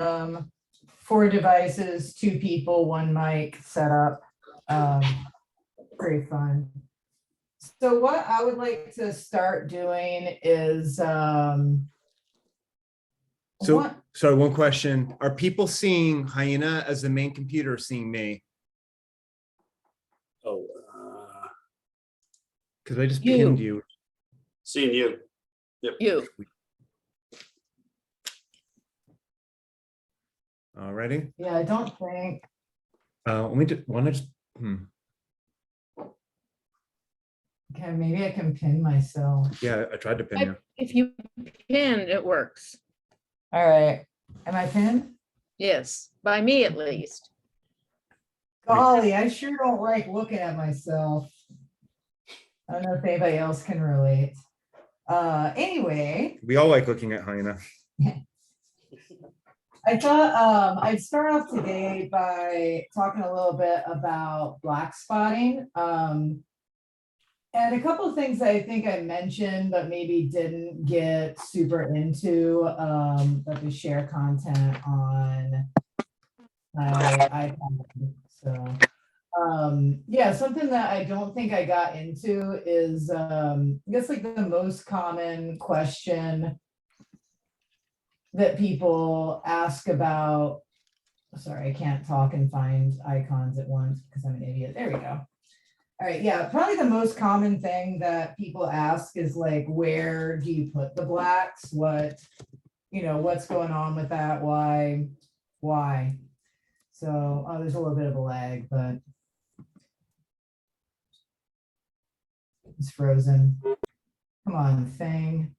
4 devices, 2 people, 1 mic setup. Pretty fun. So what I would like to start doing is So, one question. Are people seeing Hyena as the main computer or seeing me? Oh, Because I just pinned you. seeing you. Yep. You. Alrighty. yeah, I don't think. Let me just Okay, maybe I can pin myself. Yeah, I tried to pin you. If you pin, it works. All right. Am I pinned? Yes, by me at least. Golly, I sure don't like looking at myself. I don't know if anybody else can relate. Anyway, We all like looking at Hyena. I thought I'd start off today by talking a little bit about black spotting. And a couple of things that I think I mentioned, but maybe didn't get super into, but we share content on my iPad. So, yeah, something that I don't think I got into is, I guess like the most common question that people ask about. Sorry, I can't talk and find icons at once because I'm an idiot. There we go. All right, yeah, probably the most common thing that people ask is like, where do you put the blacks? What, what's going on with that? Why? So there's a little bit of a lag, but it's frozen. Come on, thing.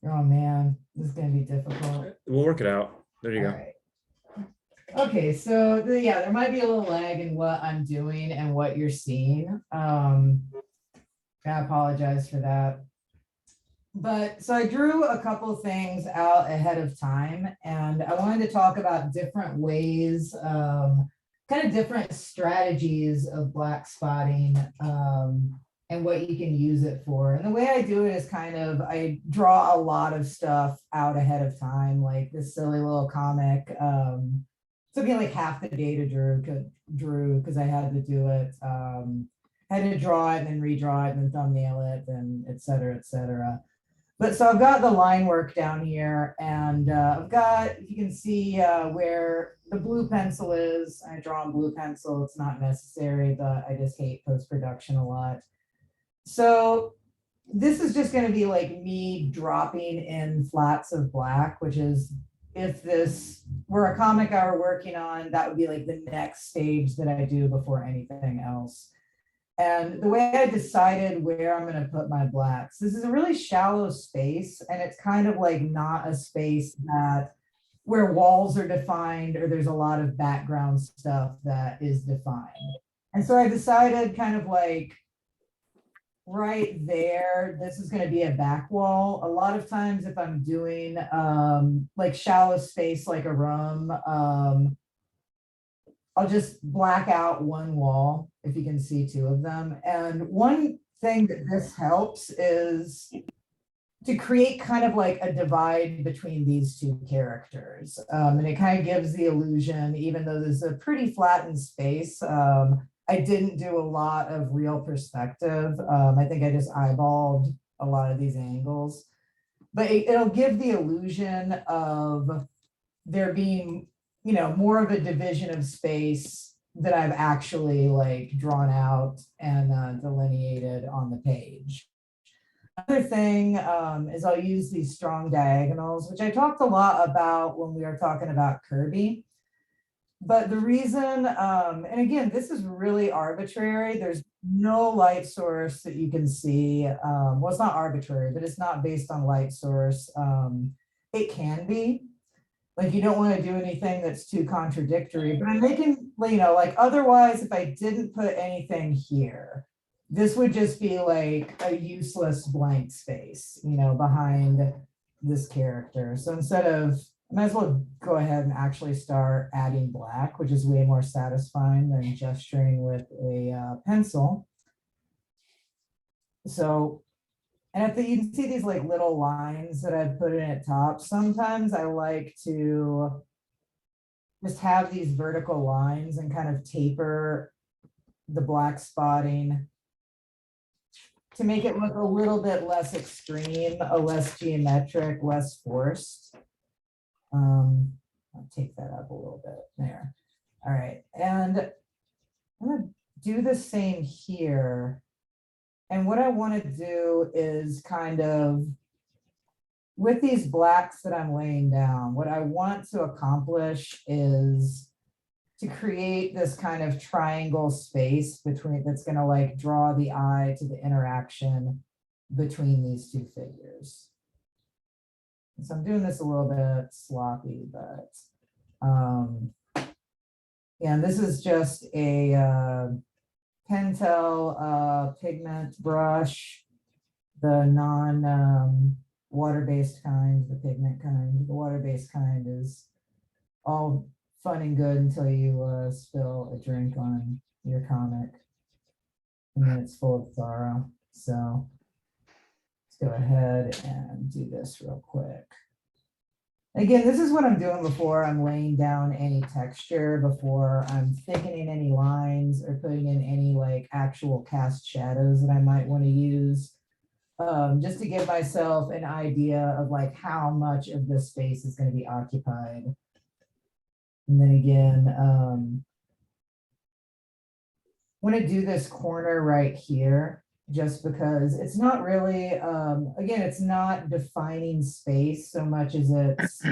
Oh man, this is gonna be difficult. We'll work it out. There you All go. right. Okay, so yeah, there might be a little lag in what I'm doing and what you're seeing. I apologize for that. But so I drew a couple things out ahead of time, and I wanted to talk about different ways, kind of different strategies of black spotting, and what you can use it for. And the way I do it is kind of, I draw a lot of stuff out ahead of time, like this silly little comic. Something like half the data drew because I had to do it. Had to draw it and then redraw it and then thumbnail it and et cetera, et cetera. But so I've got the line work down here, and I've got, you can see where the blue pencil is. I draw in blue pencil. It's not necessary, but I just hate post-production a lot. So this is just going to be like me dropping in flats of black, which is, if this were a comic I were working on, that would be like the next stage that I do before anything else. And the way I decided where I'm going to put my blacks, this is a really shallow space, and it's kind of like not a space that where walls are defined or there's a lot of background stuff that is defined. And so I decided kind of like right there, this is going to be a back wall. A lot of times if I'm doing like shallow space like a room, I'll just black out one wall if you can see 2 of them. And one thing that this helps is to create kind of like a divide between these 2 characters. And it kind of gives the illusion, even though this is a pretty flattened space, I didn't do a lot of real perspective. I think I just eyeballed a lot of these angles, but it'll give the illusion of there being, more of a division of space that I've actually like drawn out and delineated on the page. Another thing is I'll use these strong diagonals, which I talked a lot about when we were talking about Kirby. But the reason, and again, this is really arbitrary. There's no light source that you can see. Well, it's not arbitrary, but it's not based on light source. It can be. Like, you don't want to do anything that's too contradictory, but I'm making, like otherwise, if I didn't put anything here, this would just be like a useless blank space, behind this character. So instead of, I might as well go ahead and actually start adding black, which is way more satisfying than gesturing with a pencil. So And if you can see these like little lines that I've put in at top, sometimes I like to just have these vertical lines and kind of taper the black spotting to make it look a little bit less extreme, a less geometric, less forced. I'll take that up a little bit there. All right, and I'm gonna do the same here. And what I want to do is kind of, with these blacks that I'm laying down, what I want to accomplish is to create this kind of triangle space between, that's going to like draw the eye to the interaction between these two figures. So I'm doing this a little bit sloppy, but yeah, and this is just a Pentel pigment brush, the non water-based kind, the pigment kind. The water-based kind is all fun and good until you spill a drink on your comic, and then it's full of sorrow. So let's go ahead and do this real quick. Again, this is what I'm doing before I'm laying down any texture, before I'm thickening any lines or putting in any like actual cast shadows that I might want to use. Just to give myself an idea of like how much of this space is going to be occupied. And then again, want to do this corner right here, just because it's not really, again, it's not defining space so much as it's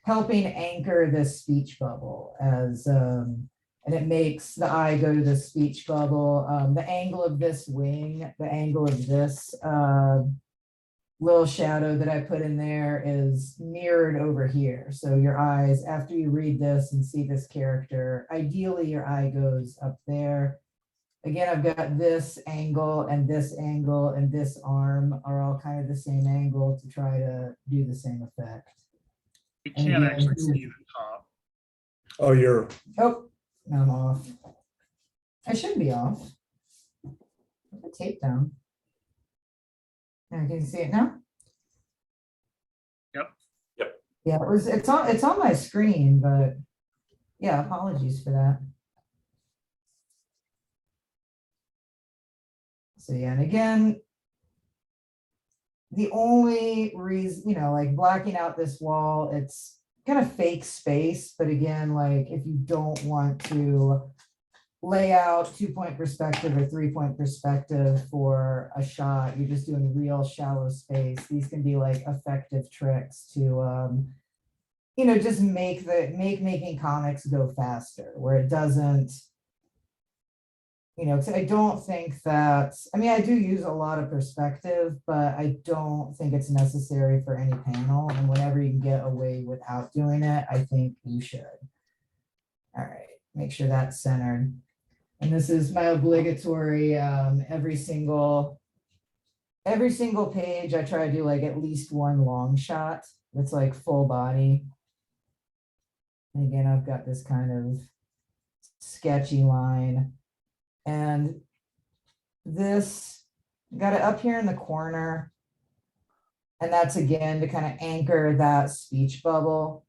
helping anchor this speech bubble as, and it makes the eye go to the speech bubble. The angle of this wing, the angle of this little shadow that I put in there is mirrored over here. So your eyes, after you read this and see this character, ideally your eye goes up there. Again, I've got this angle and this arm are all kind of the same angle to try to do the same effect. You And can't again, actually see the top. Oh, you're, oh, now I'm off. I should be off. Put the tape down. Now can you see it now? Yep. Yep. Yeah, it's on my screen, but yeah, apologies for that. So yeah, and again, the only reason, like blacking out this wall, it's kind of fake space, but again, like if you don't want to lay out 2-point perspective or 3-point perspective for a shot, you're just doing real shallow space. These can be like effective tricks to, just make making comics go faster, where it doesn't, because I don't think that, I mean, I do use a lot of perspective, but I don't think it's necessary for any panel. And whenever you can get away without doing it, I think you should. All right, make sure that's centered. And this is my obligatory, every single page, I try to do like at least one long shot that's like full body. And again, I've got this kind of sketchy line. And this, got it up here in the corner. And that's again to kind of anchor that speech bubble.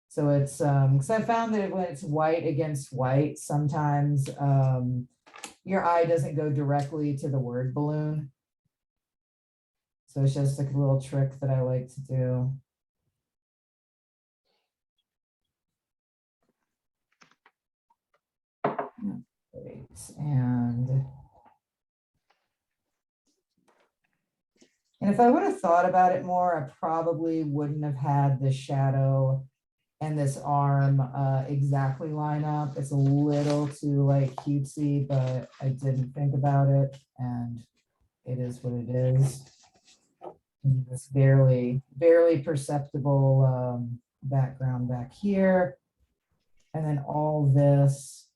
So it's, because I found that when it's white against white, sometimes your eye doesn't go directly to the word balloon. So it's just like a little trick that I like to do. Great. And if I would have thought about it more, I probably wouldn't have had this shadow and this arm exactly line up. It's a little too like cutesy, but I didn't think about it, and it is what it is. And this barely perceptible background back here, and then all this.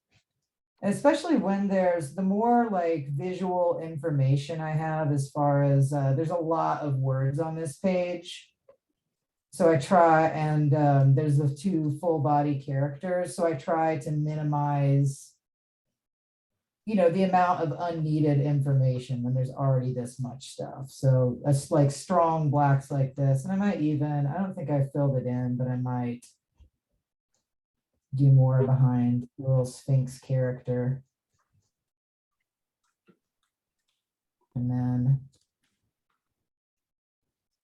Especially when there's the more like visual information I have, as far as there's a lot of words on this page. So I try, and there's the 2 full body characters. So I try to minimize, you know, the amount of unneeded information when there's already this much stuff. So it's like strong blacks like this, and I might even, I don't think I filled it in, but I might do more behind the little Sphinx character. And then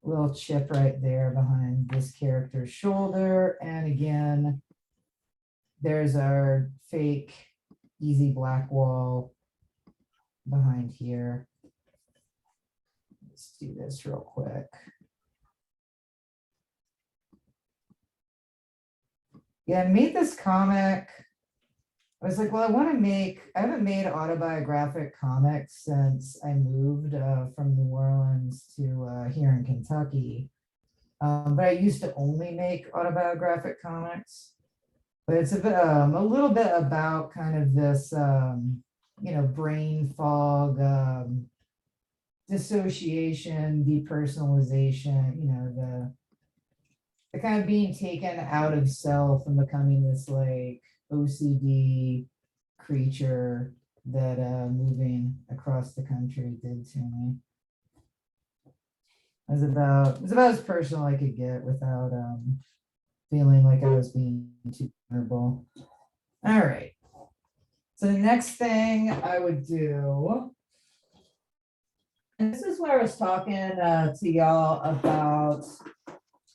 a little chip right there behind this character's shoulder. And again, there's our fake easy black wall behind here. Let's do this real quick. Yeah, I made this comic. I was like, well, I haven't made autobiographic comics since I moved from New Orleans to here in Kentucky. But I used to only make autobiographic comics. But it's a little bit about kind of this, you know, brain fog, dissociation, depersonalization, you know, the kind of being taken out of self and becoming this like OCD creature that moving across the country did to me. It was about as personal I could get without feeling like I was being too vulnerable. All right. So the next thing I would do, and this is where I was talking to y'all about,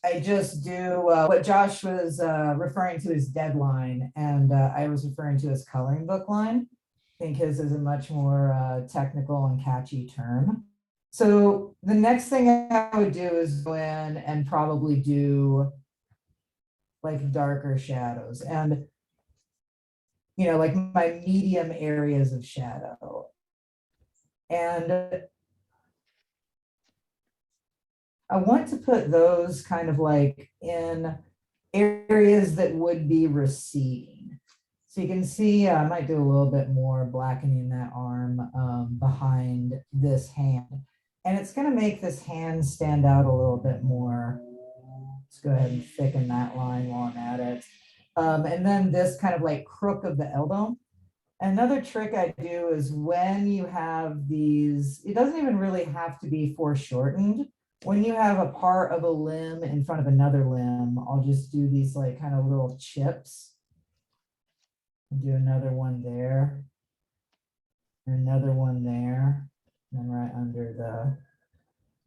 I just do what Josh was referring to as deadline, and I was referring to as coloring book line. I think his is a much more technical and catchy term. So the next thing I would do is go in and probably do like darker shadows and, you know, like my medium areas of shadow. And I want to put those kind of like in areas that would be receding. So you can see, I might do a little bit more blackening that arm behind this hand. And it's going to make this hand stand out a little bit more. Let's go ahead and thicken that line while I'm at it. And then this kind of like crook of the elbow. Another trick I do is when you have these, it doesn't even really have to be foreshortened. When you have a part of a limb in front of another limb, I'll just do these like kind of little chips. Do another one there. Another one there. And then right under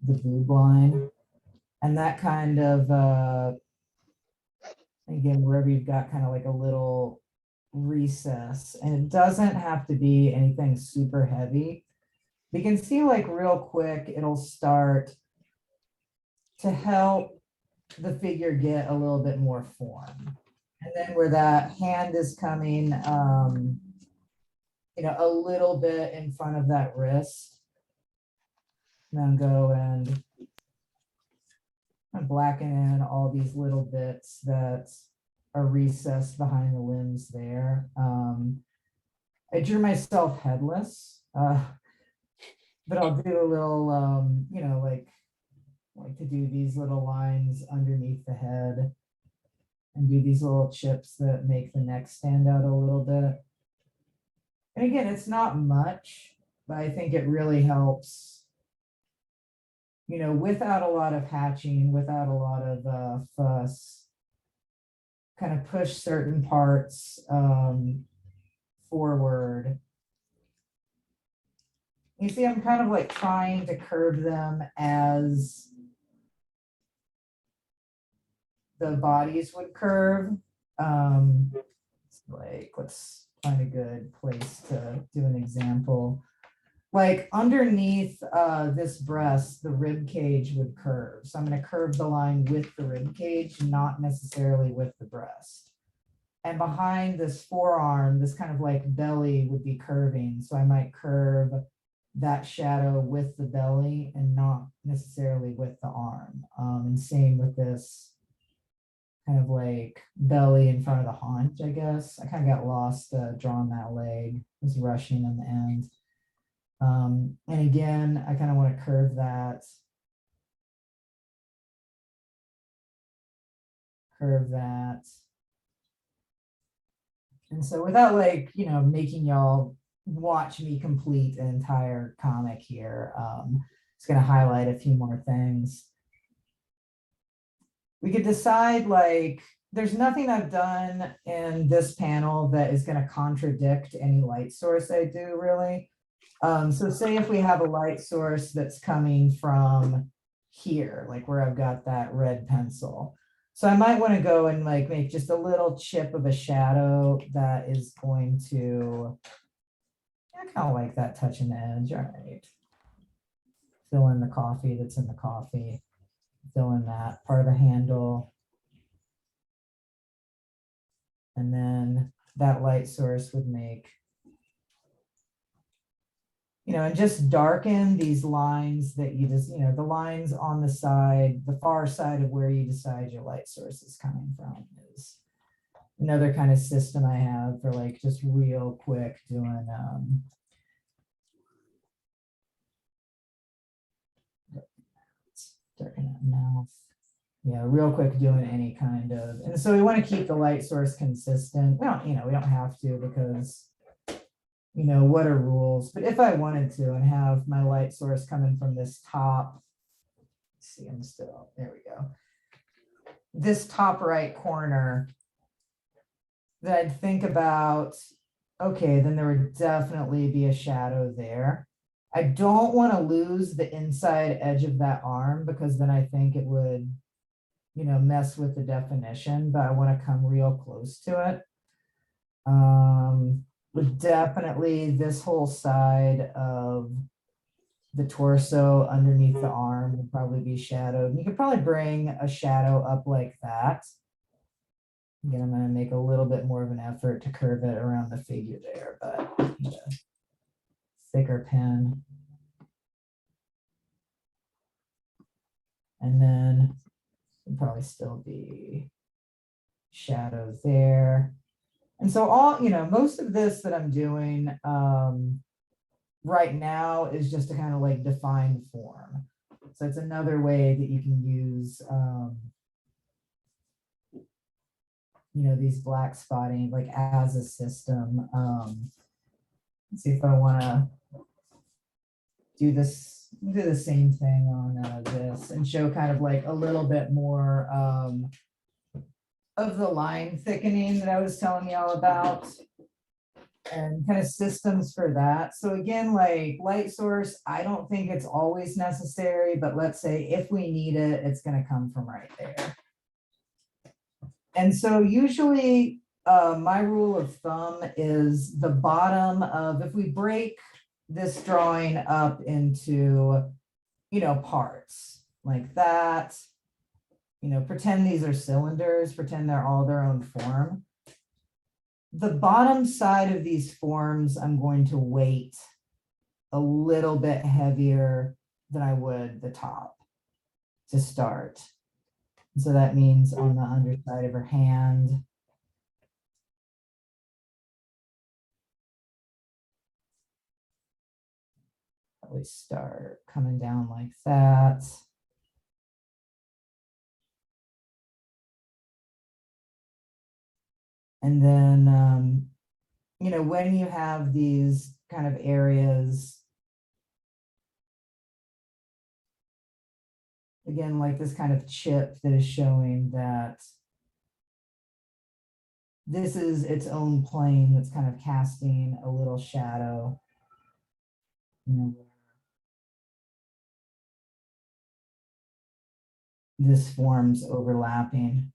the boob line. And that kind of, again, wherever you've got kind of like a little recess, and it doesn't have to be anything super heavy. You can see like real quick, it'll start to help the figure get a little bit more form. And then where that hand is coming, you know, a little bit in front of that wrist. Now go and blacken in all these little bits that are recessed behind the limbs there. I drew myself headless, but I'll do a little, you know, like to do these little lines underneath the head and do these little chips that make the neck stand out a little bit. And again, it's not much, but I think it really helps, you know, without a lot of hatching, without a lot of fuss, kind of push certain parts forward. You see, I'm kind of like trying to curve them as the bodies would curve. Like, let's find a good place to do an example. Like underneath this breast, the rib cage would curve. So I'm going to curve the line with the rib cage, not necessarily with the breast. And behind this forearm, this kind of like belly would be curving. So I might curve that shadow with the belly and not necessarily with the arm. And same with this kind of like belly in front of the haunch, I guess. I kind of got lost drawing that leg. I was rushing in the end. And again, I kind of want to curve that. Curve that. And so without like, you know, making y'all watch me complete an entire comic here. It's going to highlight a few more things. We could decide, like, there's nothing I've done in this panel that is going to contradict any light source I do, really. So say if we have a light source that's coming from here, like where I've got that red pencil. So I might want to go and like make just a little chip of a shadow that is going to, I kind of like that touching the edge. All right. Fill in the coffee that's in the coffee. Fill in that part of the handle. And then that light source would make, you know, and just darken these lines that you just, you know, the lines on the side, the far side of where you decide your light source is coming from is another kind of system I have for like just real quick doing, darken that mouth. Yeah, real quick doing any kind of, and so we want to keep the light source consistent. We don't, you know, we don't have to because, you know, what are rules? But if I wanted to and have my light source coming from this top, let's see, I'm still, there we go. This top right corner, that I'd think about, okay, then there would definitely be a shadow there. I don't want to lose the inside edge of that arm because then I think it would, you know, mess with the definition, but I want to come real close to it. But definitely this whole side of the torso underneath the arm would probably be shadowed. You could probably bring a shadow up like that. Again, I'm going to make a little bit more of an effort to curve it around the figure there, but I need a thicker pen. And then it'd probably still be shadow there. And so all, you know, most of this that I'm doing right now is just to kind of like define form. So it's another way that you can use, you know, these black spotting like as a system. Let's see if I want to do this, do the same thing on this and show kind of like a little bit more of the line thickening that I was telling y'all about and kind of systems for that. So again, like light source, I don't think it's always necessary, but let's say if we need it, it's going to come from right there. And so usually my rule of thumb is the bottom of, if we break this drawing up into, you know, parts like that, you know, pretend these are cylinders, pretend they're all their own form. The bottom side of these forms, I'm going to weight a little bit heavier than I would the top to start. So that means on the underside of her hand. Probably start coming down like that. And then, you know, when you have these kind of areas, again, like this kind of chip that is showing that this is its own plane that's kind of casting a little shadow. You know, this form's overlapping.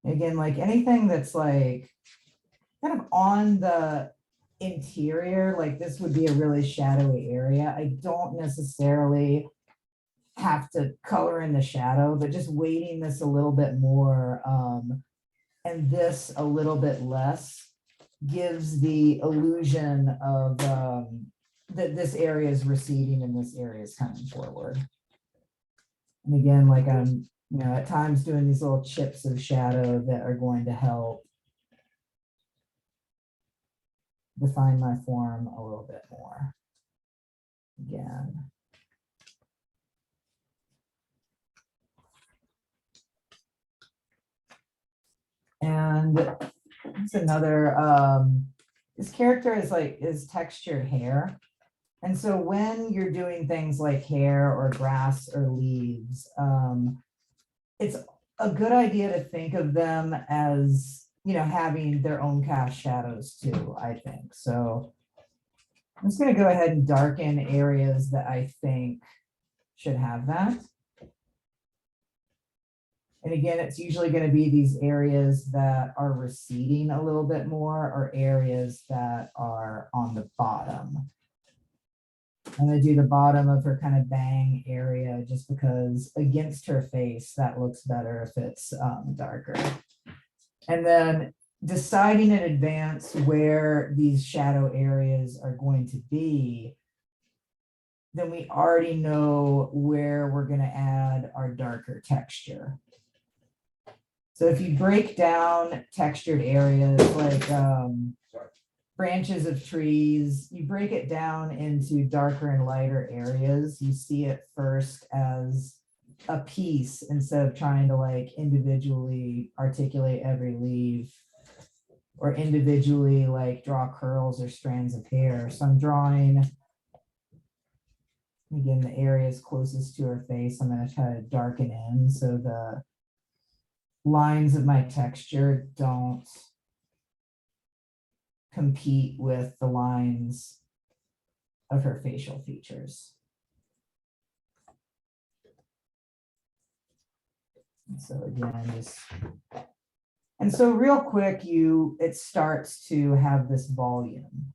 Again, like anything that's like kind of on the interior, like this would be a really shadowy area. I don't necessarily have to color in the shadow, but just weighting this a little bit more and this a little bit less gives the illusion of that this area is receding and this area is coming forward. And again, like I'm, you know, at times doing these little chips of shadow that are going to help define my form a little bit more. Again. And It's another, this character is textured hair. And so when you're doing things like hair or grass or leaves, it's a good idea to think of them as, having their own cast shadows too, I think. So I'm just gonna go ahead and darken areas that I think should have that. And again, it's usually going to be these areas that are receding a little bit more or areas that are on the bottom. I'm going to do the bottom of her kind of bang area just because against her face, that looks better if it's darker. And then deciding in advance where these shadow areas are going to be, then we already know where we're going to add our darker texture. So if you break down textured areas like branches of trees, you break it down into darker and lighter areas. You see it first as a piece instead of trying to like individually articulate every leaf or individually like draw curls or strands of hair. So I'm drawing, again, the areas closest to her face. I'm going to try to darken in so the lines of my texture don't compete with the lines of her facial features. And so again, and so real quick, it starts to have this volume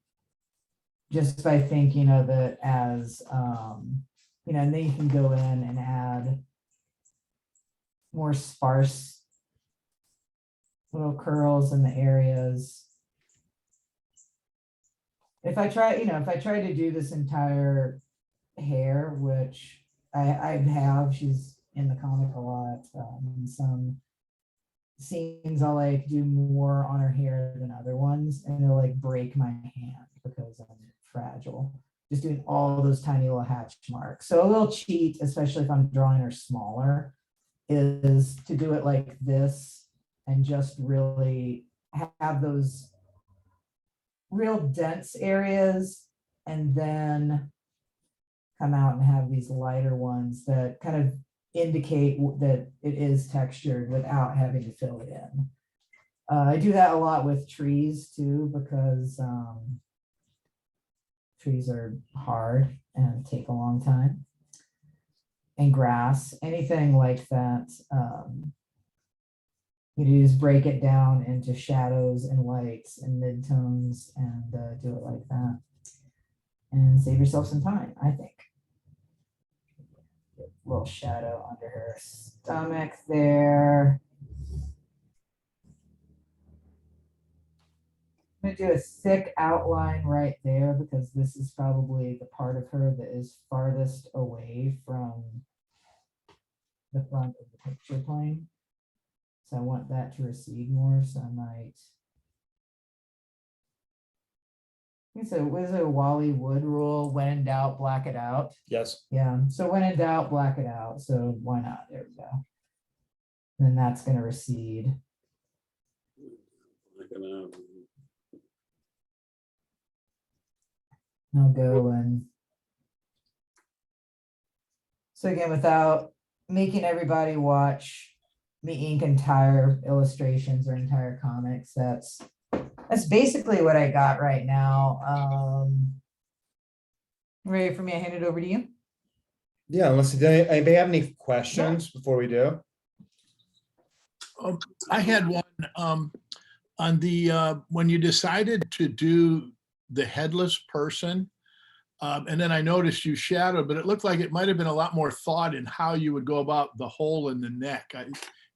just by thinking of it as, and then you can go in and add more sparse little curls in the areas. If I try to do this entire hair, which I have, she's in the comic a lot. In some scenes, I'll like do more on her hair than other ones, and it'll like break my hand because I'm fragile. Just doing all those tiny little hatch marks. So a little cheat, especially if I'm drawing her smaller, is to do it like this and just really have those real dense areas and then come out and have these lighter ones that kind of indicate that it is textured without having to fill it in. I do that a lot with trees too, because trees are hard and take a long time. And grass, anything like that, you just break it down into shadows and lights and midtones and do it like that. And save yourself some time, I think. A little shadow under her stomach there. I'm going to do a thick outline right there because this is probably the part of her that is farthest away from the front of the picture plane. So I want that to recede more, so I might. I think so. Was it a Wally Wood rule? When in doubt, black it out. Yes. Yeah. So when in doubt, black it out. So why not? There we go. Then that's going to recede. I'll go and. So again, without making everybody watch me ink entire illustrations or entire comics, that's basically what I got right now. Ready for me to hand it over to you? Yeah, unless anybody have any questions before we do. I had one on the when you decided to do the headless person, and then I noticed you shadowed, but it looked like it might have been a lot more thought in how you would go about the hole in the neck.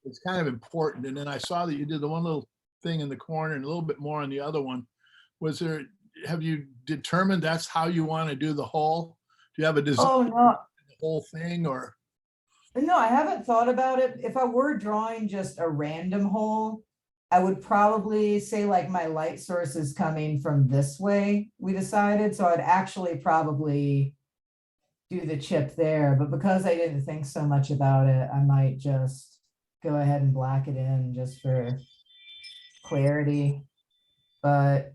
It's kind of important. And then I saw that you did the one little thing in the corner and a little bit more on the other one. Have you determined that's how you want to do the hole? Do you have a design Oh, no. for the whole thing, or? No, I haven't thought about it. If I were drawing just a random hole, I would probably say like my light source is coming from this way, we decided. So I'd actually probably do the chip there. But because I didn't think so much about it, I might just go ahead and black it in just for clarity. but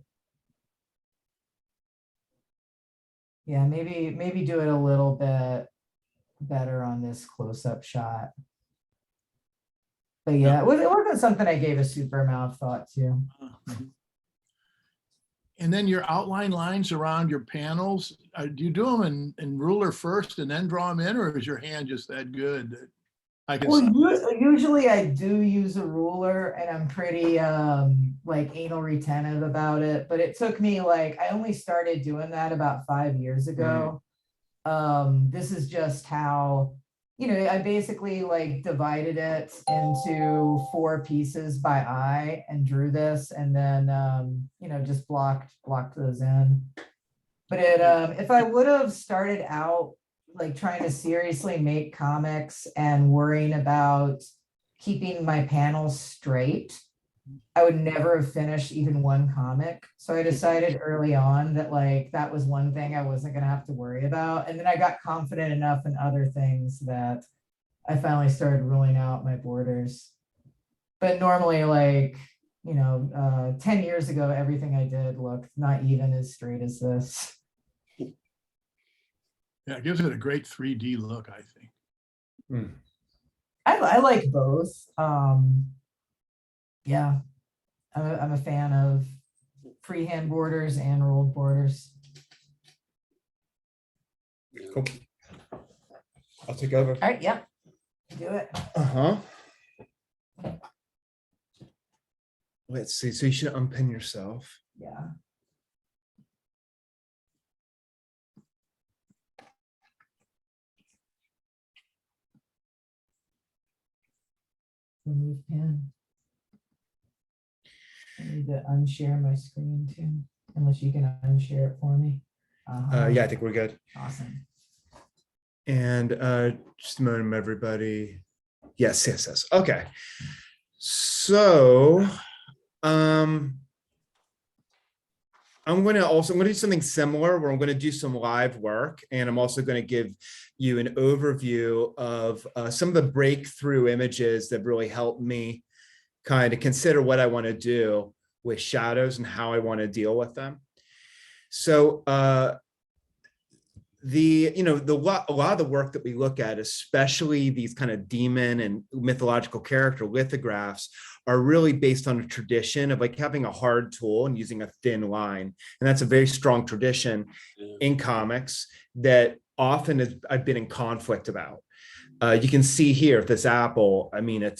yeah, maybe do it a little bit better on this close-up shot. But yeah, it wasn't something I gave a super amount of thought to. And then your outline lines around your panels, do you do them in ruler first and then draw them in, or is your hand just that good that I can? Well, usually I do use a ruler, and I'm pretty like anal retentive about it, but it took me like, I only started doing that about 5 years ago. This is just how, I basically like divided it into 4 pieces by eye and drew this, and then just blocked those in. But if I would have started out like trying to seriously make comics and worrying about keeping my panels straight, I would never have finished even one comic. So I decided early on that like that was one thing I wasn't gonna have to worry about. And then I got confident enough in other things that I finally started ruling out my borders. But normally, like, 10 years ago, everything I did looked not even as straight as this. Yeah, it gives it a great 3D look, I think. I like both. Yeah, I'm a fan of freehand borders and rolled borders. Cool. I'll take over. All right, yep, do it. Uh-huh. Let's see. So you should unpin yourself. Yeah. Remove pin. I need to unshare my screen too, unless you can unshare it for me. Yeah, I think we're good. Awesome. And just a moment, everybody. Yes. Okay. So I'm going to do something similar where I'm going to do some live work, and I'm also going to give you an overview of some of the breakthrough images that really helped me kind of consider what I want to do with shadows and how I want to deal with them. So a lot of the work that we look at, especially these kind of demon and mythological character lithographs, are really based on a tradition of like having a hard tool and using a thin line. And that's a very strong tradition in comics that often I've been in conflict about. You can see here this apple. I mean, it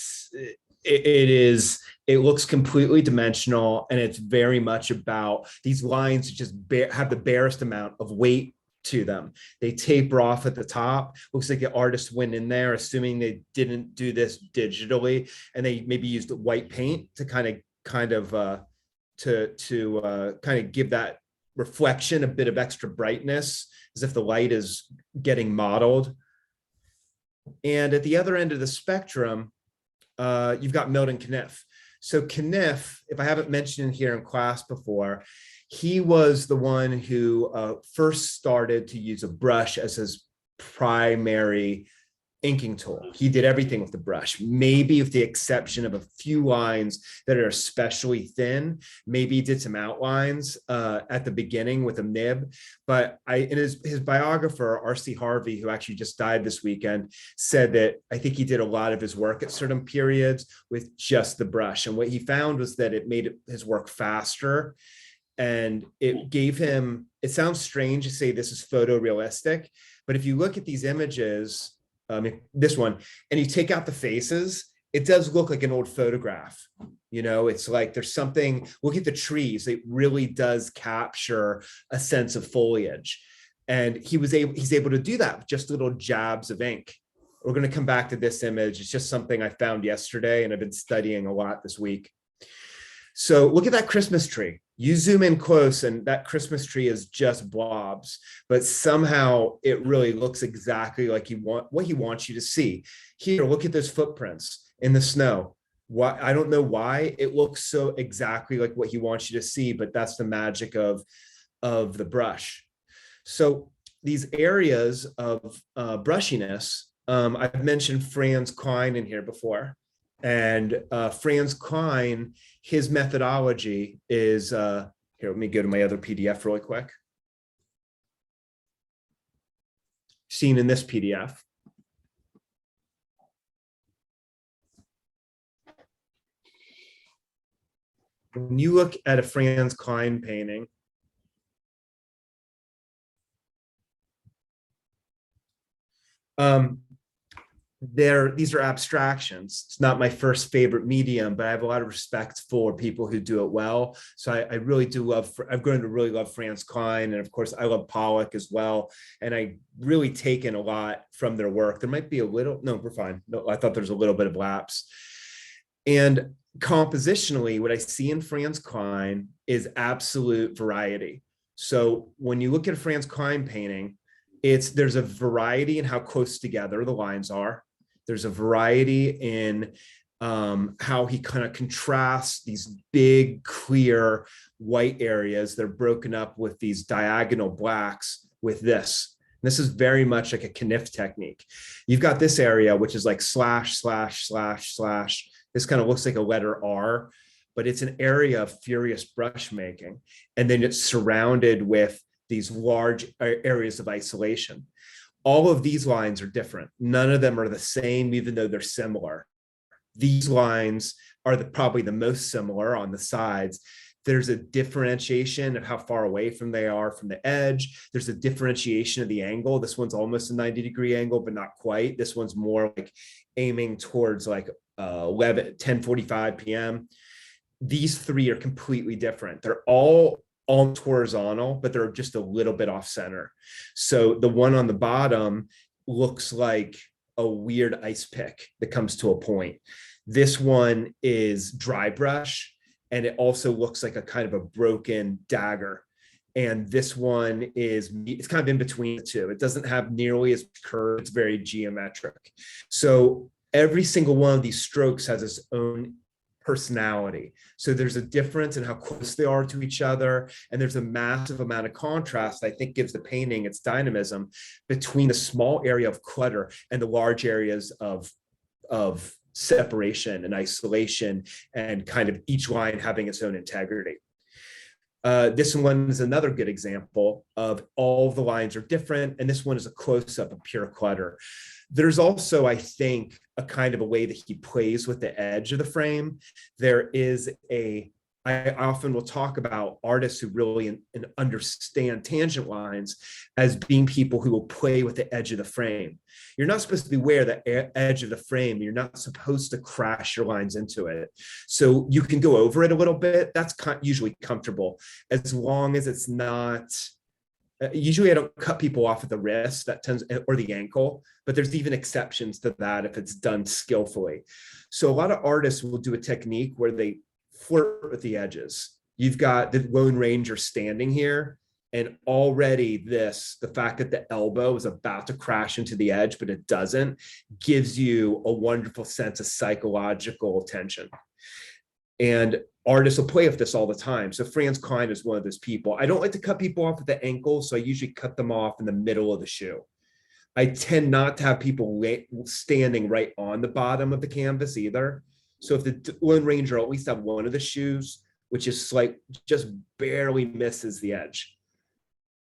looks completely dimensional, and it's very much about these lines just have the barest amount of weight to them. They taper off at the top. Looks like the artist went in there, assuming they didn't do this digitally, and they maybe used white paint to kind of give that reflection a bit of extra brightness, as if the light is getting modeled. And at the other end of the spectrum, you've got Milton Caniff. So Caniff, if I haven't mentioned here in class before, he was the one who first started to use a brush as his primary inking tool. He did everything with the brush, maybe with the exception of a few lines that are especially thin. Maybe he did some outlines at the beginning with a nib. But in his biographer, R.C. Harvey, who actually just died this weekend, said that I think he did a lot of his work at certain periods with just the brush. And what he found was that it made his work faster. And it gave him, it sounds strange to say this is photorealistic, but if you look at these images, this one, and you take out the faces, it does look like an old photograph. It's like there's something, look at the trees, it really does capture a sense of foliage. And he's able to do that with just little jabs of ink. We're going to come back to this image. It's just something I found yesterday, and I've been studying a lot this week. So look at that Christmas tree. You zoom in close and that Christmas tree is just blobs, but somehow it really looks exactly like what he wants you to see. Here, look at those footprints in the snow. I don't know why it looks so exactly like what he wants you to see, but that's the magic of the brush. So these areas of brushiness, I've mentioned Franz Klein in here before. And Franz Klein, his methodology is, here, let me go to my other PDF really quick. Seen in this PDF. When you look at a Franz Klein painting, these are abstractions. It's not my first favorite medium, but I have a lot of respect for people who do it well. So I really do love, I've grown to really love Franz Klein. And of course I love Pollock as well. And I really taken a lot from their work. There might be a little, no, we're fine. No, I thought there's a little bit of lapse. And compositionally, what I see in Franz Klein is absolute variety. So when you look at a Franz Klein painting, there's a variety in how close together the lines are. There's a variety in how he kind of contrasts these big, clear white areas. They're broken up with these diagonal blacks with this. And this is very much like a Kniff technique. You've got this area, which is like slash, slash, slash, slash. This kind of looks like a letter R, but it's an area of furious brush making. And then it's surrounded with these large areas of isolation. All of these lines are different. None of them are the same, even though they're similar. These lines are probably the most similar on the sides. There's a differentiation of how far away from they are from the edge. There's a differentiation of the angle. This one's almost a 90-degree angle, but not quite. This one's more like aiming towards like 10:45 p.m. These three are completely different. They're all almost horizontal, but they're just a little bit off center. So the one on the bottom looks like a weird ice pick that comes to a point. This one is dry brush, and it also looks like a kind of a broken dagger. And this one it's kind of in between the two. It doesn't have nearly as curved, it's very geometric. So every single one of these strokes has its own personality. So there's a difference in how close they are to each other. And there's a massive amount of contrast, I think, gives the painting its dynamism between the small area of clutter and the large areas of separation and isolation, and kind of each line having its own integrity. This one is another good example of all the lines are different. And this one is a close-up of pure clutter. There's also, I think, a kind of a way that he plays with the edge of the frame. I often will talk about artists who really understand tangent lines as being people who will play with the edge of the frame. You're not supposed to be aware of the edge of the frame. You're not supposed to crash your lines into it. So you can go over it a little bit. That's usually comfortable, as long as it's not. Usually I don't cut people off at the wrist, or the ankle, but there's even exceptions to that if it's done skillfully. So a lot of artists will do a technique where they flirt with the edges. You've got the Lone Ranger standing here, and already the fact that the elbow is about to crash into the edge, but it doesn't, gives you a wonderful sense of psychological tension. And artists will play with this all the time. So Franz Klein is one of those people. I don't like to cut people off at the ankle, so I usually cut them off in the middle of the shoe. I tend not to have people standing right on the bottom of the canvas either. So if the Lone Ranger at least have one of the shoes, which is just barely misses the edge.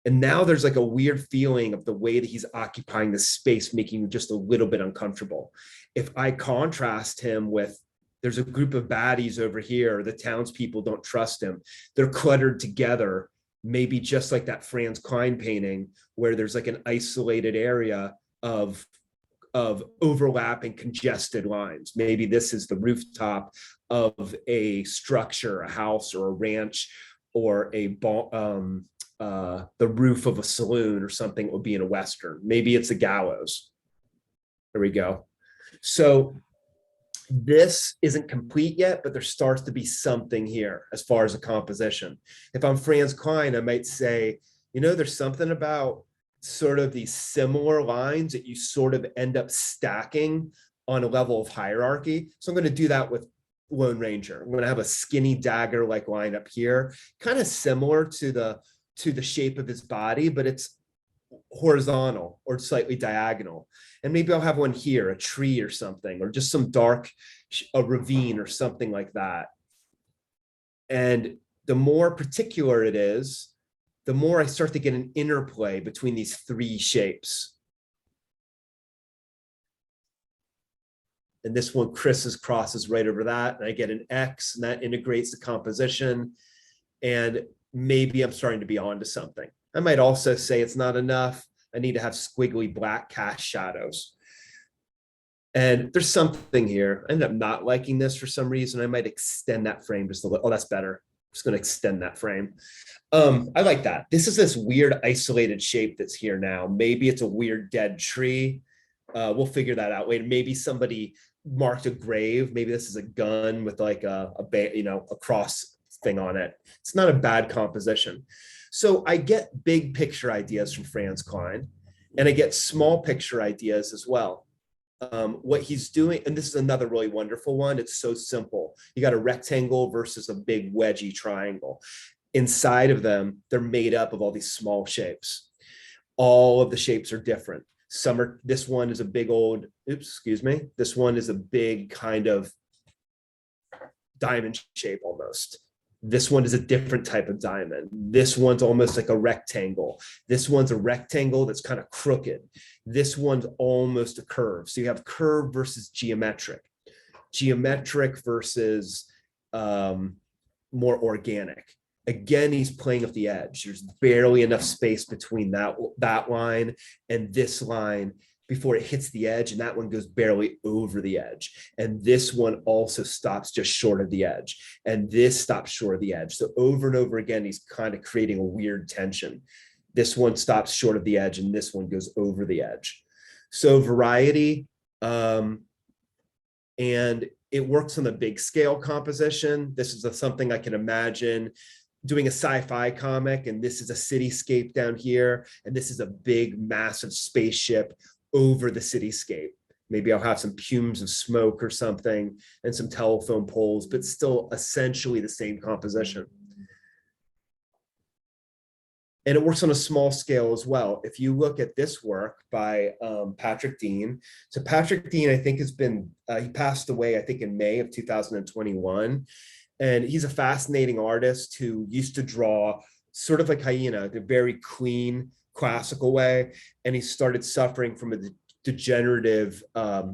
And now there's like a weird feeling of the way that he's occupying the space, making you just a little bit uncomfortable. If I contrast him with, there's a group of baddies over here, the townspeople don't trust him. They're cluttered together, maybe just like that Franz Klein painting, where there's like an isolated area of overlapping congested lines. Maybe this is the rooftop of a structure, a house or a ranch, or the roof of a saloon or something that would be in a Western. Maybe it's a gallows. There we go. So this isn't complete yet, but there starts to be something here as far as a composition. If I'm Franz Klein, I might say, there's something about sort of these similar lines that you sort of end up stacking on a level of hierarchy. So I'm going to do that with Lone Ranger. I'm going to have a skinny dagger-like line up here, kind of similar to the shape of his body, but it's horizontal or slightly diagonal. And maybe I'll have one here, a tree or something, or just some dark, a ravine or something like that. And the more particular it is, the more I start to get an interplay between these three shapes. And this one crosses right over that, and I get an X, and that integrates the composition. And maybe I'm starting to be onto something. I might also say it's not enough. I need to have squiggly black cast shadows. And there's something here. I ended up not liking this for some reason. I might extend that frame just a little. Oh, that's better. I'm just going to extend that frame. I like that. This is this weird isolated shape that's here now. Maybe it's a weird dead tree. We'll figure that out later. Maybe somebody marked a grave. Maybe this is a gun with like a cross thing on it. It's not a bad composition. So I get big picture ideas from Franz Klein, and I get small picture ideas as well. What he's doing, and this is another really wonderful one. It's so simple. You got a rectangle versus a big wedgy triangle. Inside of them, they're made up of all these small shapes. All of the shapes are different. This one is a big old, this one is a big kind of diamond shape almost. This one is a different type of diamond. This one's almost like a rectangle. This one's a rectangle that's kind of crooked. This one's almost a curve. So you have curve versus geometric. Geometric versus more organic. Again, he's playing with the edge. There's barely enough space between that line and this line before it hits the edge, and that one goes barely over the edge. And this one also stops just short of the edge, and this stops short of the edge. So over and over again, he's kind of creating a weird tension. This one stops short of the edge, and this one goes over the edge. So variety, and it works on the big scale composition. This is something I can imagine doing a sci-fi comic, and this is a cityscape down here, and this is a big, massive spaceship over the cityscape. Maybe I'll have some fumes of smoke or something and some telephone poles, but still essentially the same composition. And it works on a small scale as well. If you look at this work by Patrick Dean. So Patrick Dean, I think he passed away, I think in May of 2021. And he's a fascinating artist who used to draw sort of like Hyena, the very clean, classical way, and he started suffering from a degenerative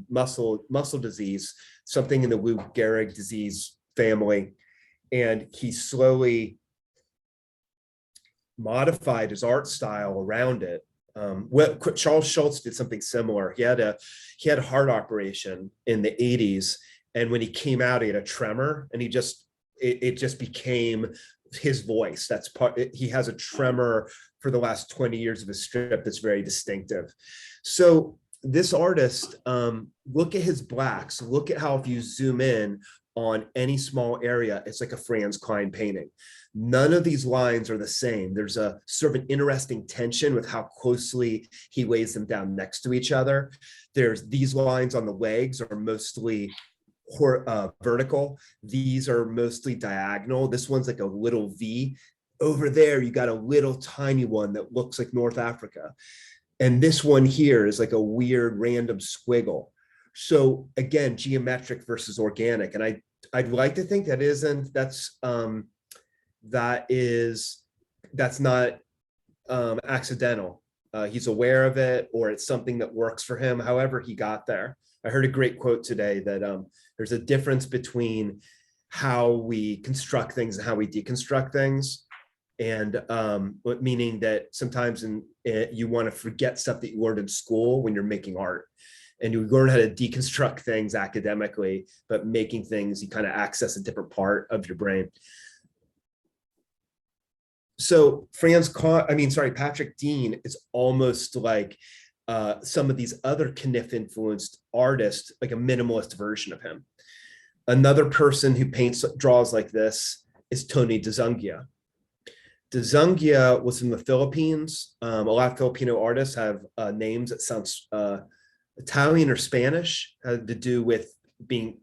muscle disease, something in the Lou Gehrig disease family, and he slowly modified his art style around it. Charles Schultz did something similar. He had a heart operation in the 80s, and when he came out, he had a tremor, and it just became his voice. He has a tremor for the last 20 years of his strip that's very distinctive. So this artist, look at his blacks, look at how if you zoom in on any small area, it's like a Franz Klein painting. None of these lines are the same. There's a sort of an interesting tension with how closely he lays them down next to each other. There's these lines on the legs are mostly vertical. These are mostly diagonal. This one's like a little V. Over there, you got a little tiny one that looks like North Africa. And this one here is like a weird random squiggle. So again, geometric versus organic. And I'd like to think that's not accidental. He's aware of it, or it's something that works for him. However he got there. I heard a great quote today that there's a difference between how we construct things and how we deconstruct things. And meaning that sometimes you want to forget stuff that you learned in school when you're making art, and you learn how to deconstruct things academically, but making things, you kind of access a different part of your brain. So Patrick Dean is almost like some of these other Kniff influenced artists, like a minimalist version of him. Another person who draws like this is Tony DeZungia. DeZungia was from the Philippines. A lot of Filipino artists have names that sounds Italian or Spanish, to do with being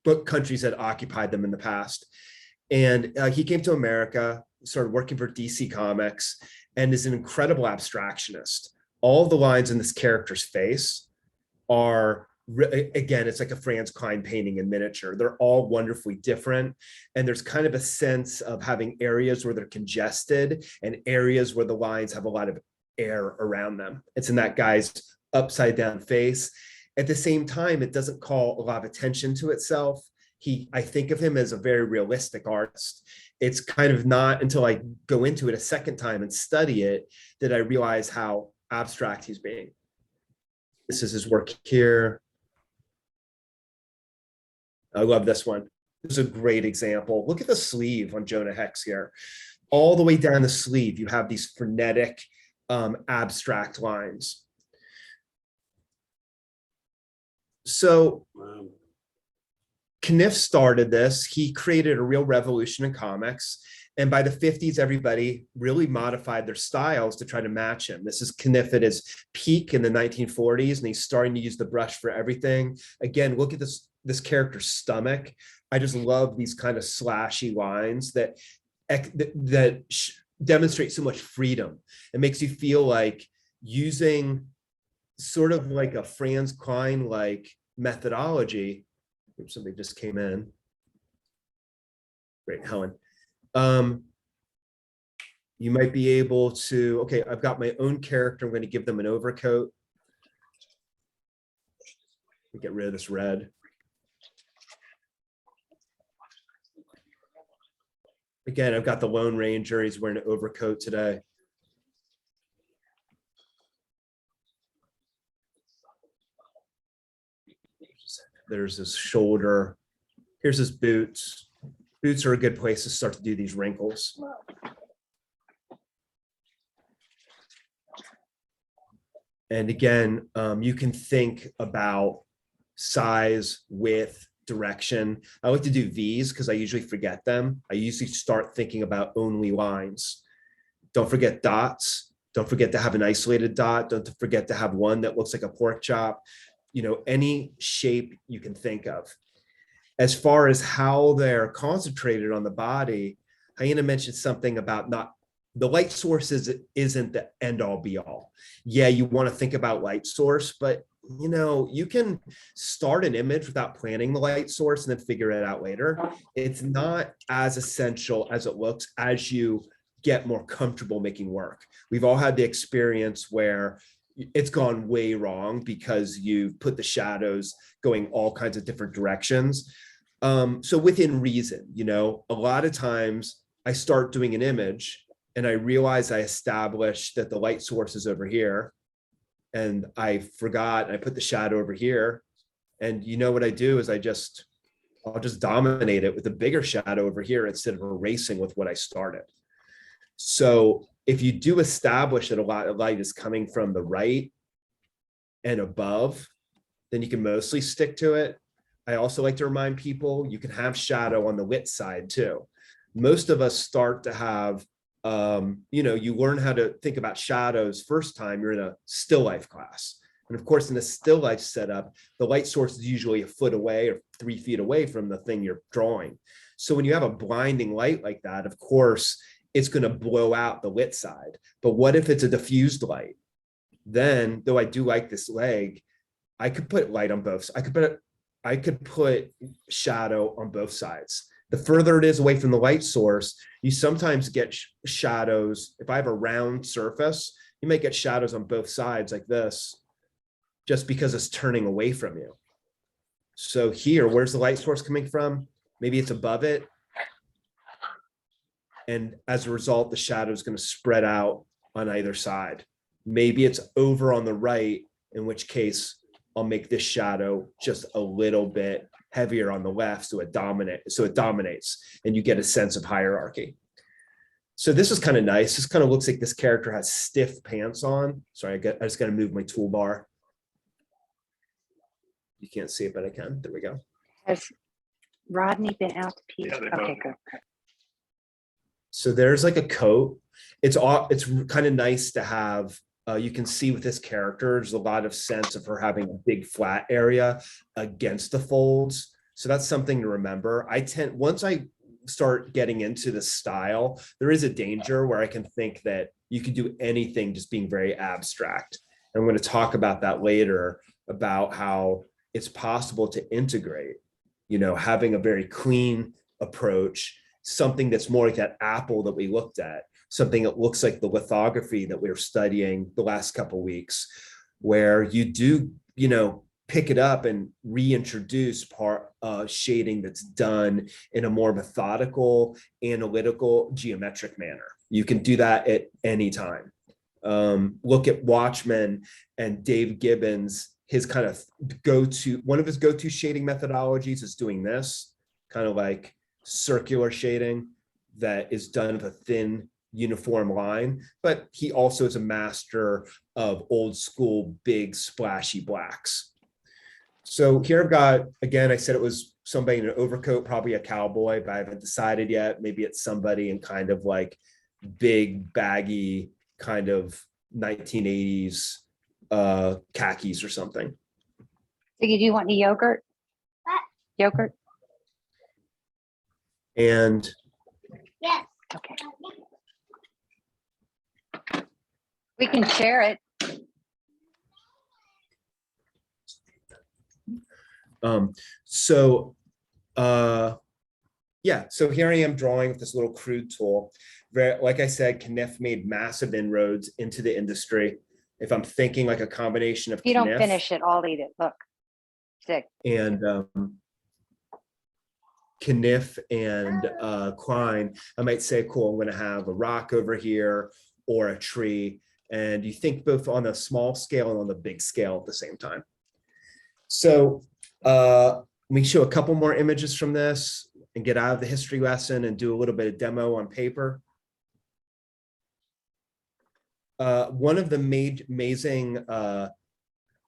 book countries that occupied them in the past. And he came to America, started working for DC Comics, and is an incredible abstractionist. All the lines in this character's face are, again, it's like a Franz Klein painting in miniature. They're all wonderfully different. And there's kind of a sense of having areas where they're congested and areas where the lines have a lot of air around them. It's in that guy's upside down face. At the same time, it doesn't call a lot of attention to itself. I think of him as a very realistic artist. It's kind of not until I go into it a second time and study it that I realize how abstract he's being. This is his work here. I love this one. This is a great example. Look at the sleeve on Jonah Hex here. All the way down the sleeve, you have these frenetic, abstract lines. So Wow. Kniff started this. He created a real revolution in comics. And by the 50s, everybody really modified their styles to try to match him. This is Kniff at his peak in the 1940s, and he's starting to use the brush for everything. Again, look at this character's stomach. I just love these kind of slashy lines that demonstrate so much freedom. It makes you feel like using sort of like a Franz Klein like methodology. Oops, somebody just came in. Great, Helen. You might be able to, okay, I've got my own character. I'm going to give them an overcoat. Get rid of this red. Again, I've got the Lone Ranger. He's wearing an overcoat today. There's his shoulder. Here's his boots. Boots are a good place to start to do these wrinkles. And again, you can think about size, width, direction. I like to do V's because I usually forget them. I usually start thinking about only lines. Don't forget dots. Don't forget to have an isolated dot. Don't forget to have one that looks like a pork chop. You know, any shape you can think of. As far as how they're concentrated on the body, Hyena mentioned something about not the light source isn't the end all be all. Yeah, you want to think about light source, but you know, you can start an image without planning the light source and then figure it out later. It's not as essential as it looks as you get more comfortable making work. We've all had the experience where it's gone way wrong because you've put the shadows going all kinds of different directions. So within reason, you know, a lot of times I start doing an image and I realize I established that the light source is over here and I forgot, and I put the shadow over here. And you know what I do is I'll just dominate it with a bigger shadow over here instead of erasing with what I started. So if you do establish that a lot of light is coming from the right and above, then you can mostly stick to it. I also like to remind people you can have shadow on the lit side too. Most of us start to have, you know, you learn how to think about shadows first time you're in a still life class. And of course, in a still life setup, the light source is usually a foot away or 3 feet away from the thing you're drawing. So when you have a blinding light like that, of course, it's going to blow out the lit side. But what if it's a diffused light? Then, though I do like this leg, I could put light on both. I could put shadow on both sides. The further it is away from the light source, you sometimes get shadows. If I have a round surface, you might get shadows on both sides like this, just because it's turning away from you. So here, where's the light source coming from? Maybe it's above it. And as a result, the shadow is going to spread out on either side. Maybe it's over on the right, in which case I'll make this shadow just a little bit heavier on the left so it dominates and you get a sense of hierarchy. So this is kind of nice. This kind of looks like this character has stiff pants on. Sorry, I just got to move my toolbar. You can't see it, but I can. There we go. Has Rodney been out to pee? Yeah, they Okay, both- good. So there's like a coat. It's kind of nice to have. You can see with this character, there's a lot of sense of her having a big flat area against the folds. So that's something to remember. Once I start getting into the style, there is a danger where I can think that You can do anything just being very abstract. And I'm going to talk about that later, about how it's possible to integrate, having a very clean approach, something that's more like that apple that we looked at, something that looks like the lithography that we were studying the last couple of weeks, where you do, pick it up and reintroduce part shading that's done in a more methodical, analytical, geometric manner. You can do that at any time. Look at Watchmen and Dave Gibbons. His kind of one of his go-to shading methodologies is doing this kind of like circular shading that is done with a thin uniform line, but he also is a master of old school, big splashy blacks. So here I've got, again, I said it was somebody in an overcoat, probably a cowboy, but I haven't decided yet. Maybe it's somebody in kind of like big, baggy, kind of 1980s khakis or something. Ziggy, do you want any yogurt? Yogurt? And Okay. We can share it. So here I am drawing with this little crude tool. Like I said, Kniff made massive inroads into the industry. If I'm thinking like a combination of If you don't Kniff finish it, I'll eat it. Look. Sick. and Kniff and Klein, I might say, cool, I'm going to have a rock over here or a tree. And you think both on a small scale and on the big scale at the same time. So let me show a couple more images from this and get out of the history lesson and do a little bit of demo on paper. One of the amazing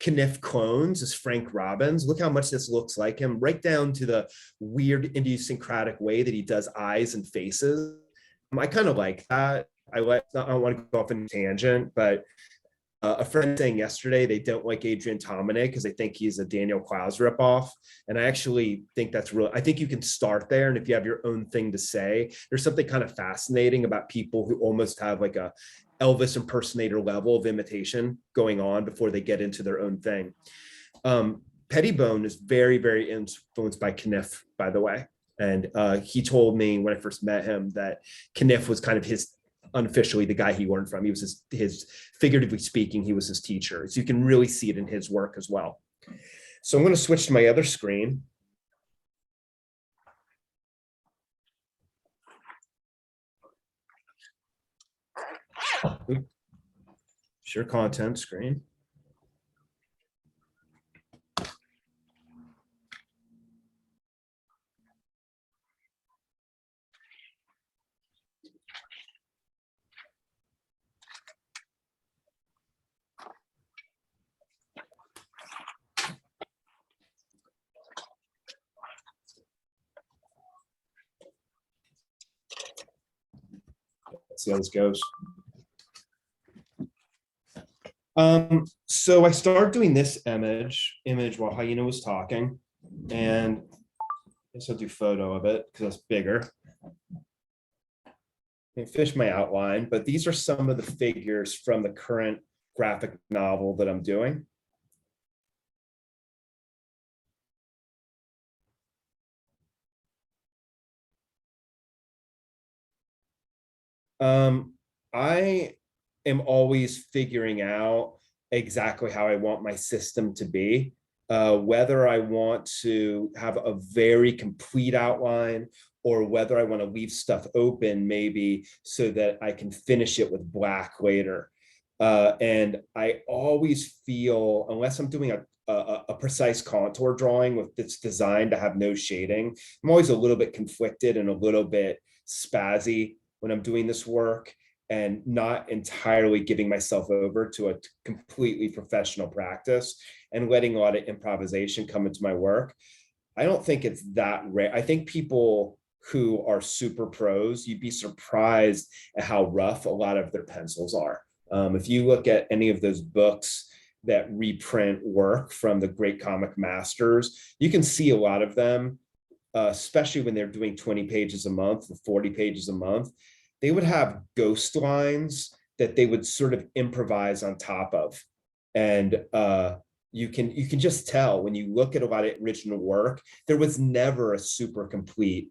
Kniff clones is Frank Robbins. Look how much this looks like him, right down to the weird idiosyncratic way that he does eyes and faces. I kind of like that. I don't want to go off on a tangent, but a friend saying yesterday they don't like Adrian Tomine because they think he's a Daniel Clowes ripoff. And I actually think that's real. I think you can start there. And if you have your own thing to say, there's something kind of fascinating about people who almost have like a Elvis impersonator level of imitation going on before they get into their own thing. Pettibone is very, very influenced by Kniff, by the way. And he told me when I first met him that Kniff was kind of his, unofficially, the guy he learned from. He was his figuratively speaking, he was his teacher. So you can really see it in his work as well. So I'm going to switch to my other screen. Share content screen. Let's see how this goes. So I started doing this image while Hyena was talking, and I guess I'll do photo of it because that's bigger. I finished my outline, but these are some of the figures from the current graphic novel that I'm doing. I am always figuring out exactly how I want my system to be, whether I want to have a very complete outline or whether I want to leave stuff open maybe so that I can finish it with black later. And I always feel, unless I'm doing a precise contour drawing that's designed to have no shading, I'm always a little bit conflicted and a little bit spazzy when I'm doing this work and not entirely giving myself over to a completely professional practice and letting a lot of improvisation come into my work. I don't think it's that rare. I think people who are super pros, you'd be surprised at how rough a lot of their pencils are. If you look at any of those books that reprint work from the great comic masters, you can see a lot of them, especially when they're doing 20 pages a month, 40 pages a month, they would have ghost lines that they would sort of improvise on top of. And you can just tell when you look at a lot of original work, there was never a super complete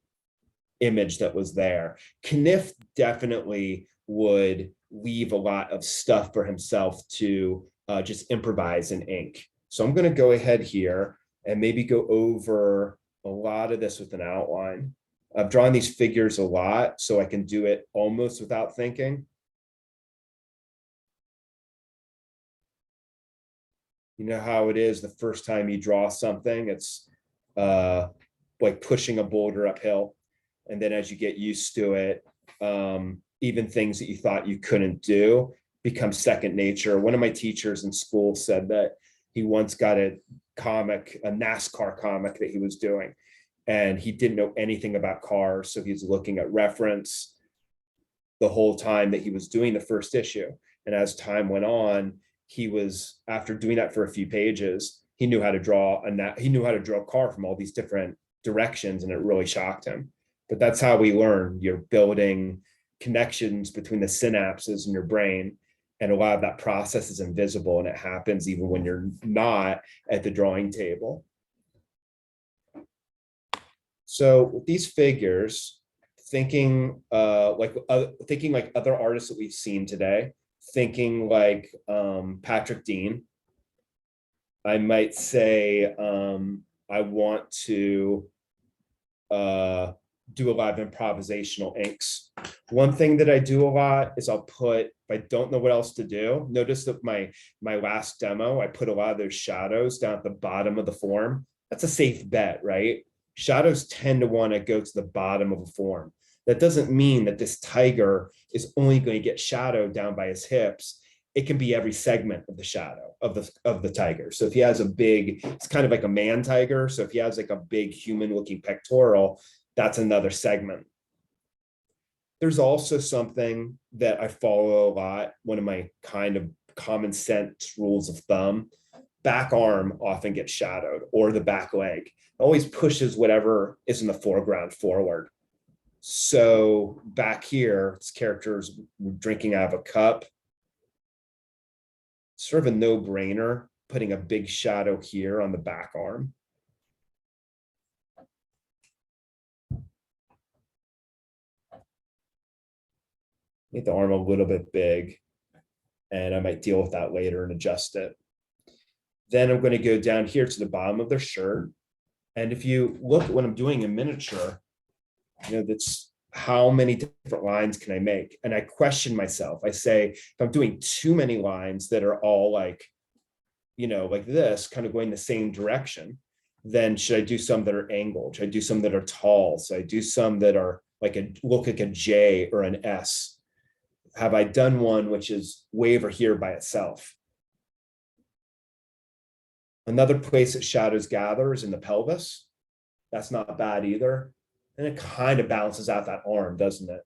image that was there. Kniff definitely would leave a lot of stuff for himself to just improvise in ink. So I'm going to go ahead here and maybe go over a lot of this with an outline. I've drawn these figures a lot, so I can do it almost without thinking. You know how it is the first time you draw something, it's like pushing a boulder uphill. And then as you get used to it, even things that you thought you couldn't do become second nature. One of my teachers in school said that he once got a NASCAR comic that he was doing, and he didn't know anything about cars. So he was looking at reference the whole time that he was doing the first issue. And as time went on, he was, after doing that for a few pages, he knew how to draw a car from all these different directions, and it really shocked him. But that's how we learn. You're building connections between the synapses in your brain, and a lot of that process is invisible, and it happens even when you're not at the drawing table. So with these figures, thinking like other artists that we've seen today, thinking like Patrick Dean, I might say I want to do a lot of improvisational inks. One thing that I do a lot is I'll put, if I don't know what else to do, notice that my last demo, I put a lot of those shadows down at the bottom of the form. That's a safe bet, right? Shadows tend to want to go to the bottom of a form. That doesn't mean that this tiger is only going to get shadow down by his hips. It can be every segment of the shadow of the tiger. So if he has a big, it's kind of like a man tiger. So if he has like a big human looking pectoral, that's another segment. There's also something that I follow a lot. One of my kind of common sense rules of thumb, back arm often gets shadowed, or the back leg. It always pushes whatever is in the foreground forward. So back here, this character is drinking out of a cup. Sort of a no-brainer, putting a big shadow here on the back arm. Make the arm a little bit big, and I might deal with that later and adjust it. Then I'm going to go down here to the bottom of their shirt. And if you look at what I'm doing in miniature, you know, that's how many different lines can I make? And I question myself. I say, if I'm doing too many lines that are all like, you know, like this, kind of going the same direction, then should I do some that are angled? Should I do some that are tall? So I do some that are like look like a J or an S. Have I done one which is way over here by itself? Another place that shadows gather is in the pelvis. That's not bad either. And it kind of balances out that arm, doesn't it?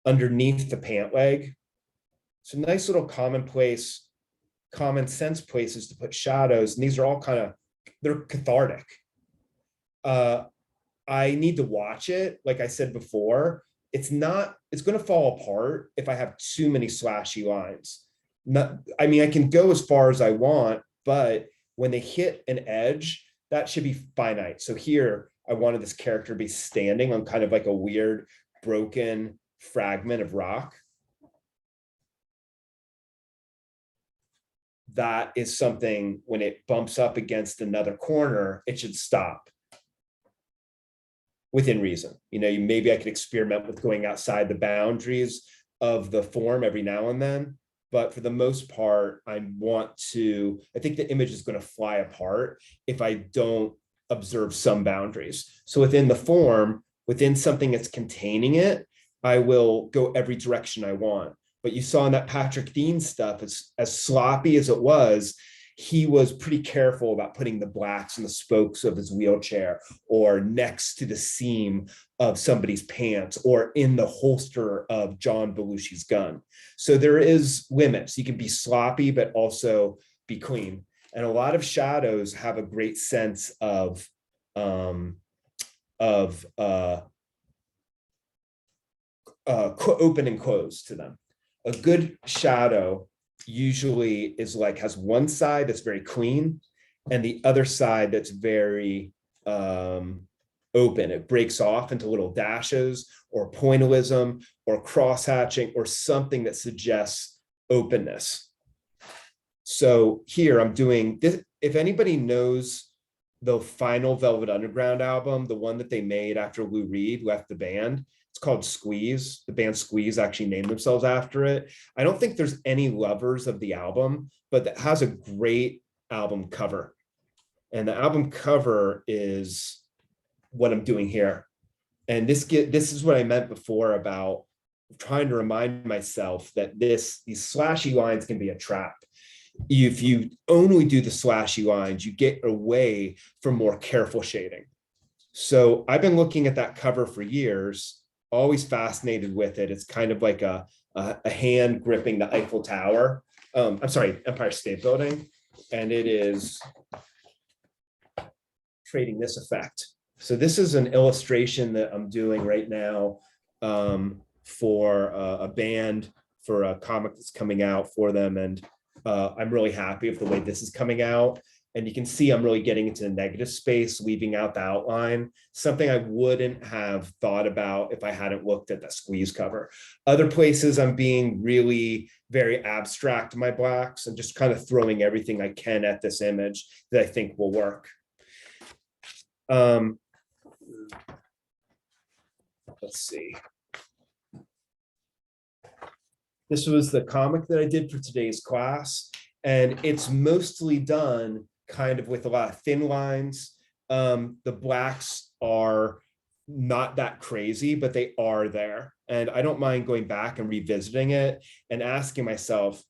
Underneath the pant leg. So nice little commonplace, common sense places to put shadows. And these are all kind of, they're cathartic. I need to watch it. Like I said before, it's going to fall apart if I have too many slashy lines. I mean, I can go as far as I want, but when they hit an edge, that should be finite. So here, I wanted this character to be standing on kind of like a weird broken fragment of rock. That is something, when it bumps up against another corner, it should stop within reason. You know, maybe I could experiment with going outside the boundaries of the form every now and then. But for the most part, I think the image is going to fly apart if I don't observe some boundaries. So within the form, within something that's containing it, I will go every direction I want. But you saw in that Patrick Dean stuff, as sloppy as it was, he was pretty careful about putting the blacks in the spokes of his wheelchair, or next to the seam of somebody's pants, or in the holster of John Belushi's gun. So there is limits. You can be sloppy, but also be clean. And a lot of shadows have a great sense of open and close to them. a good shadow usually is like, has one side that's very clean and the other side that's very open. It breaks off into little dashes or pointillism or cross hatching or something that suggests openness. So here I'm doing this. If anybody knows the final Velvet Underground album, the one that they made after Lou Reed left the band, it's called Squeeze. The band Squeeze actually named themselves after it. I don't think there's any lovers of the album, but it has a great album cover. And the album cover is what I'm doing here. And this is what I meant before about trying to remind myself that these slashy lines can be a trap. If you only do the slashy lines, you get away from more careful shading. So I've been looking at that cover for years, always fascinated with it. It's kind of like a hand gripping the Eiffel Tower. I'm sorry, Empire State Building. And it is creating this effect. So this is an illustration that I'm doing right now for a band, for a comic that's coming out for them. And I'm really happy with the way this is coming out. And you can see I'm really getting into the negative space, leaving out the outline, something I wouldn't have thought about if I hadn't looked at that Squeeze cover. Other places I'm being really very abstract in my blacks and just kind of throwing everything I can at this image that I think will work. Let's see. This was the comic that I did for today's class, and it's mostly done kind of with a lot of thin lines. The blacks are not that crazy, but they are there. And I don't mind going back and revisiting it and asking myself,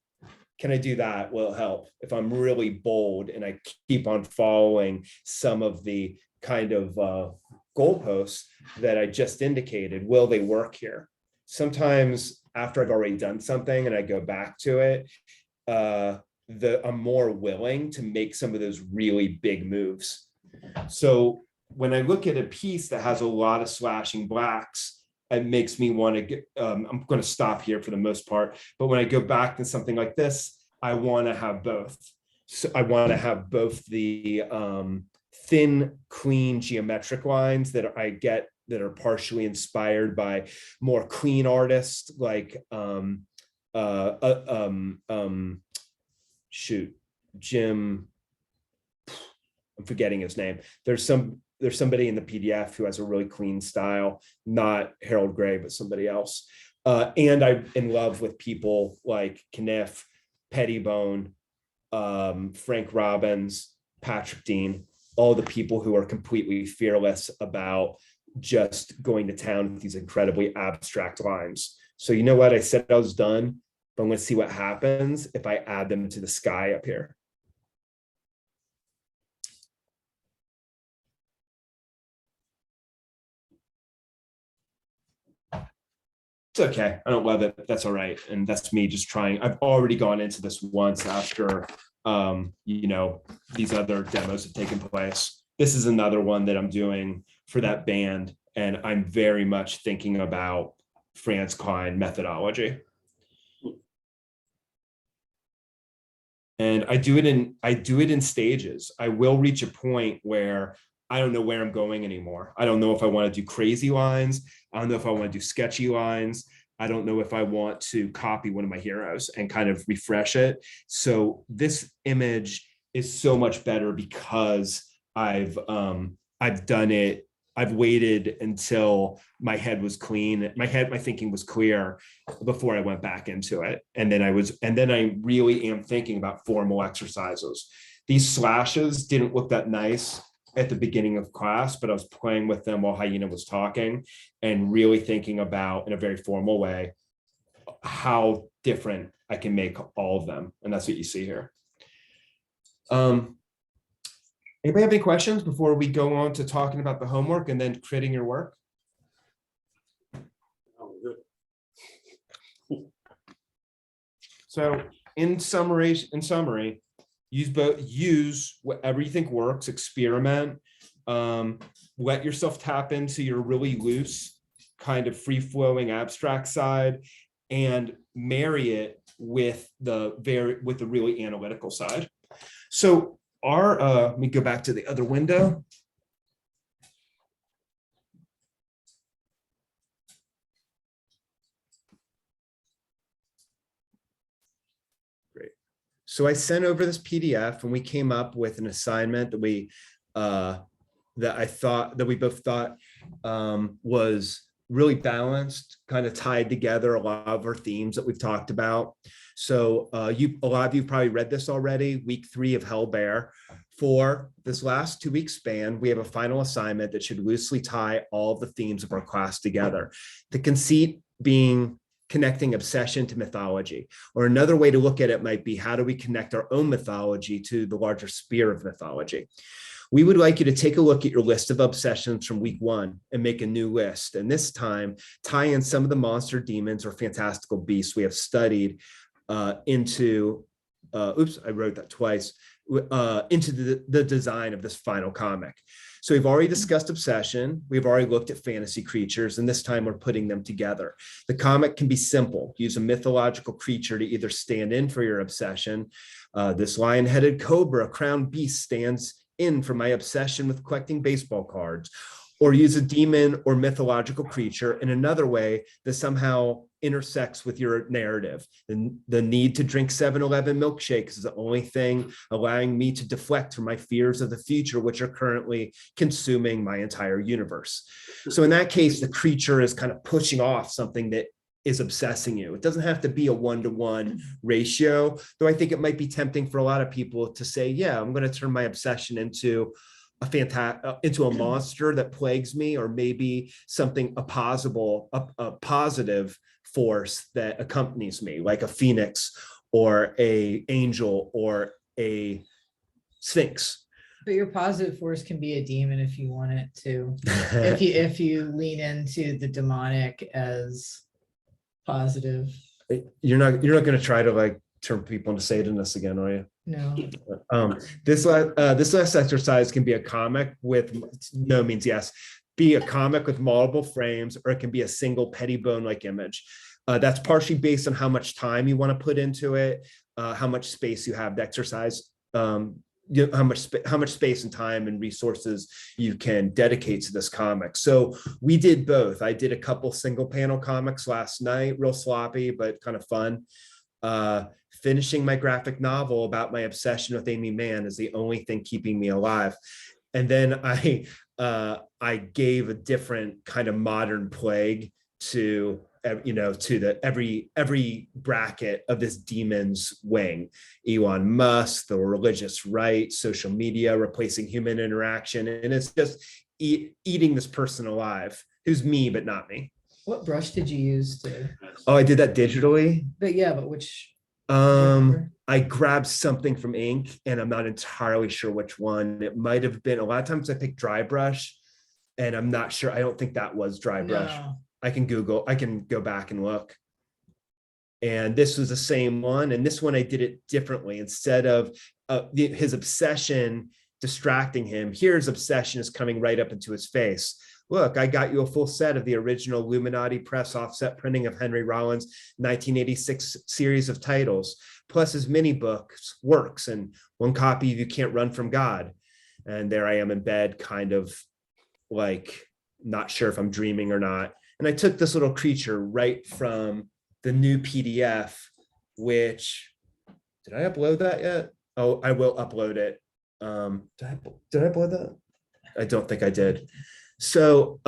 can I do that? Will it help? If I'm really bold and I keep on following some of the kind of goalposts that I just indicated, will they work here? Sometimes after I've already done something and I go back to it, I'm more willing to make some of those really big moves. So when I look at a piece that has a lot of slashing blacks, it makes me want to get, I'm going to stop here for the most part, but when I go back to something like this, I want to have both. So I want to have both the thin, clean geometric lines that I get that are partially inspired by more clean artists like Jim, I'm forgetting his name. There's somebody in the PDF who has a really clean style, not Harold Gray, but somebody else. And I'm in love with people like Kniff, Pettibone, Frank Robbins, Patrick Dean, all the people who are completely fearless about just going to town with these incredibly abstract lines. So you know what? I said I was done, but I'm going to see what happens if I add them to the sky up here. It's okay. I don't love it. That's all right. And that's me just trying. I've already gone into this once after, these other demos have taken place. This is another one that I'm doing for that band. And I'm very much thinking about Franz Klein methodology. And I do it in stages. I will reach a point where I don't know where I'm going anymore. I don't know if I want to do crazy lines. I don't know if I want to do sketchy lines. I don't know if I want to copy one of my heroes and kind of refresh it. So this image is so much better because I've done it. I've waited until my head was clean. My thinking was clear before I went back into it. And then I really am thinking about formal exercises. These slashes didn't look that nice at the beginning of class, but I was playing with them while Hyena was talking and really thinking about, in a very formal way, how different I can make all of them. And that's what you see here. Anybody have any questions before we go on to talking about the homework and then creating your work? Oh, good. So in summary, use whatever you think works, experiment, let yourself tap into your really loose, kind of free-flowing abstract side, and marry it with the really analytical side. So let me go back to the other window. Great. So I sent over this PDF and we came up with an assignment that we both thought was really balanced, kind of tied together a lot of our themes that we've talked about. So a lot of you probably read this already, week 3 of HellBayer. For this last 2-week span, we have a final assignment that should loosely tie all of the themes of our class together. The conceit being connecting obsession to mythology, or another way to look at it might be, how do we connect our own mythology to the larger sphere of mythology? We would like you to take a look at your list of obsessions from week 1 and make a new list. And this time, tie in some of the monster, demons, or fantastical beasts we have studied into I wrote that twice, into the design of this final comic. So we've already discussed obsession. We've already looked at fantasy creatures, and this time we're putting them together. The comic can be simple. Use a mythological creature to either stand in for your obsession. This lion-headed cobra, crowned beast, stands in for my obsession with collecting baseball cards. Or use a demon or mythological creature in another way that somehow intersects with your narrative. And the need to drink 7-Eleven milkshakes is the only thing allowing me to deflect from my fears of the future, which are currently consuming my entire universe. So in that case, the creature is kind of pushing off something that is obsessing you. It doesn't have to be a 1-to-1 ratio, though I think it might be tempting for a lot of people to say, yeah, I'm going to turn my obsession into a monster that plagues me, or maybe something a positive force that accompanies me, like a phoenix or a angel or a sphinx. But your positive force can be a demon if you want it to. if you lean into the demonic as positive. You're not going to try to like turn people into Satanists again, are you? No. This last exercise can be a comic with no means yes. Be a comic with multiple frames, or it can be a single Pettibone-like image. That's partially based on how much time you want to put into it, how much space you have to exercise, how much space and time and resources you can dedicate to this comic. So we did both. I did a couple single panel comics last night, real sloppy, but kind of fun. Finishing my graphic novel about my obsession with Amy Mann is the only thing keeping me alive. And then I gave a different kind of modern plague to every bracket of this demon's wing. Elon Musk, the religious right, social media replacing human interaction, and it's just eating this person alive, who's me but not me. What brush did you use to? Oh, I did that digitally. But which? I grabbed something from ink, and I'm not entirely sure which one. It might have been, a lot of times I pick dry brush, and I'm not sure. I don't think that was dry brush. No. I can go back and look. And this was the same one. And this one I did it differently. Instead of his obsession distracting him, here his obsession is coming right up into his face. Look, I got you a full set of the original Illuminati press offset printing of Henry Rollins' 1986 series of titles, plus his mini books, works, and one copy of You Can't Run From God. And there I am in bed, kind of like not sure if I'm dreaming or not. And I took this little creature right from the new PDF, which, did I upload that yet? Oh, I will upload it. Did I upload that? I don't think I did. So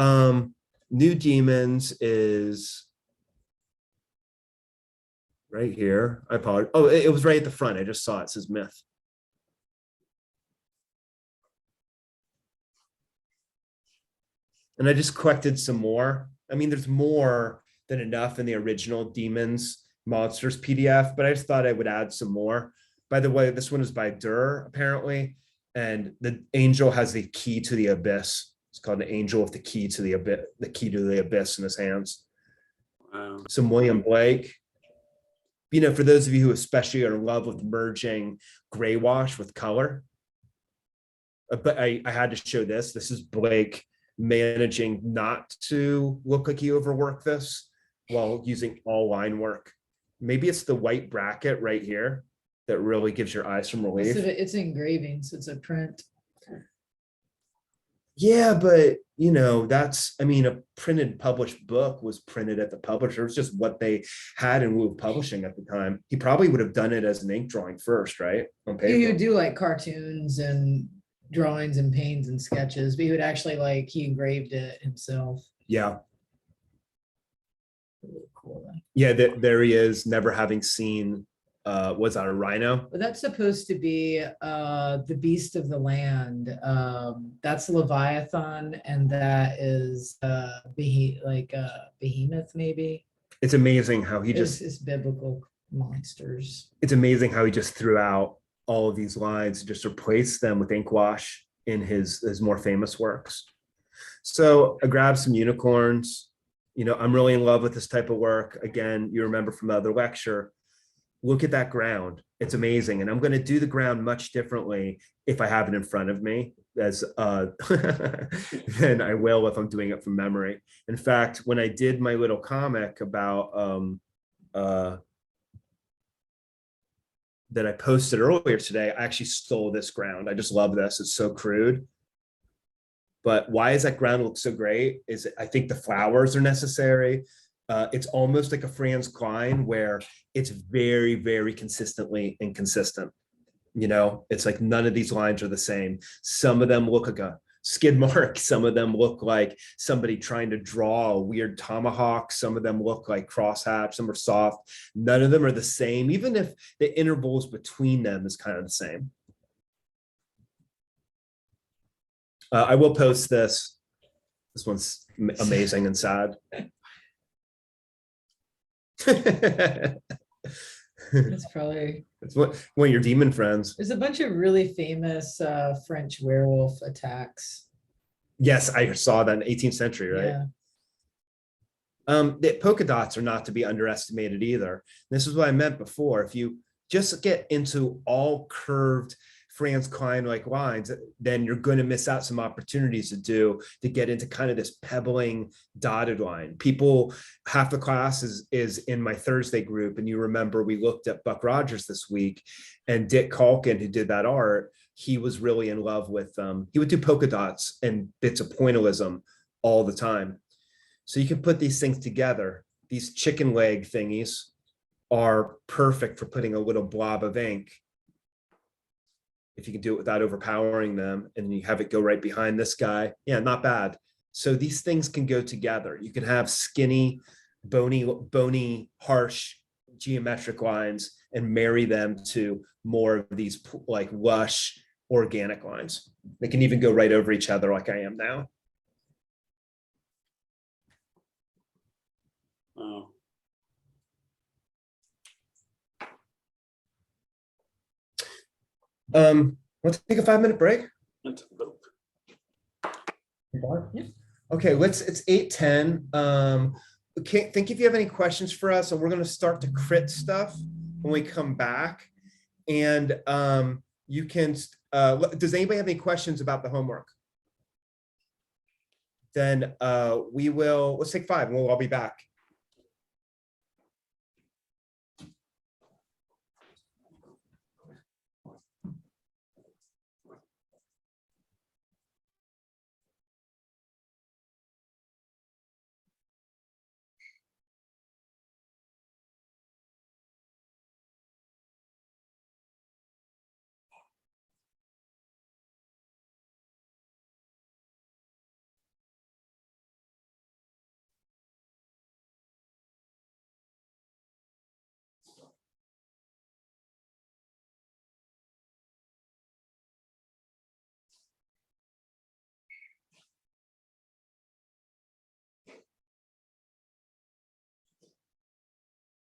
New Demons is right here. I apologize. Oh, it was right at the front. I just saw it. It says myth. And I just collected some more. I mean, there's more than enough in the original Demons Monsters PDF, but I just thought I would add some more. By the way, this one is by Durr, apparently. And the angel has the key to the abyss. It's called an angel with the key to the abyss in his hands. Wow. Some William Blake. For those of you who especially are in love with merging gray wash with color. But I had to show this. This is Blake managing not to look like he overworked this. while using all line work. Maybe it's the white bracket right here that really gives your eyes some relief. It's engraving, so it's a print. Yeah, but you know, I mean, a printed published book was printed at the publisher. It's just what they had in lieu of publishing at the time. He probably would have done it as an ink drawing first, right? On He paper. would do like cartoons and drawings and paintings and sketches, but he would actually he engraved it himself. Yeah. Really cool. Yeah, there he is, never having seen, was that a rhino? But that's supposed to be the beast of the land. That's Leviathan, and that is behemoth, maybe. It's amazing how he just, It's biblical monsters. it's amazing how he just threw out all of these lines and just replaced them with ink wash in his more famous works. So I grabbed some unicorns. You know, I'm really in love with this type of work. Again, you remember from the other lecture, look at that ground. It's amazing. And I'm going to do the ground much differently if I have it in front of me as than I will if I'm doing it from memory. In fact, when I did my little comic about that I posted earlier today, I actually stole this ground. I just love this. It's so crude. But why does that ground look so great? Is I think the flowers are necessary. It's almost like a Franz Klein where it's very, very consistently inconsistent. You know, it's like none of these lines are the same. Some of them look like a skid mark. Some of them look like somebody trying to draw a weird tomahawk. Some of them look like crosshatch. Some are soft. None of them are the same, even if the intervals between them is kind of the same. I will post this. This one's amazing and sad. It's probably, It's one of your demon friends. there's a bunch of really famous French werewolf attacks. Yes, I saw that in 18th century, right? Yeah. The polka dots are not to be underestimated either. This is what I meant before. If you just get into all curved Franz Klein like lines, then you're going to miss out some opportunities to get into kind of this pebbling dotted line. People, half the class is in my Thursday group, and you remember we looked at Buck Rogers this week, and Dick Calkin, who did that art, he was really in love with he would do polka dots and bits of pointillism all the time. So you can put these things together. These chicken leg thingies are perfect for putting a little blob of ink. If you can do it without overpowering them, and you have it go right behind this guy. Yeah, not bad. So these things can go together. You can have skinny, bony, harsh geometric lines and marry them to more of these like lush, organic lines. They can even go right over each other like I am now. Oh, Let's take a 5-minute break. that's a boat. Okay, it's 8:10. Okay, think if you have any questions for us, and we're going to start to crit stuff when we come back. And you can, does anybody have any questions about the homework? Then let's take 5 and we'll all be back.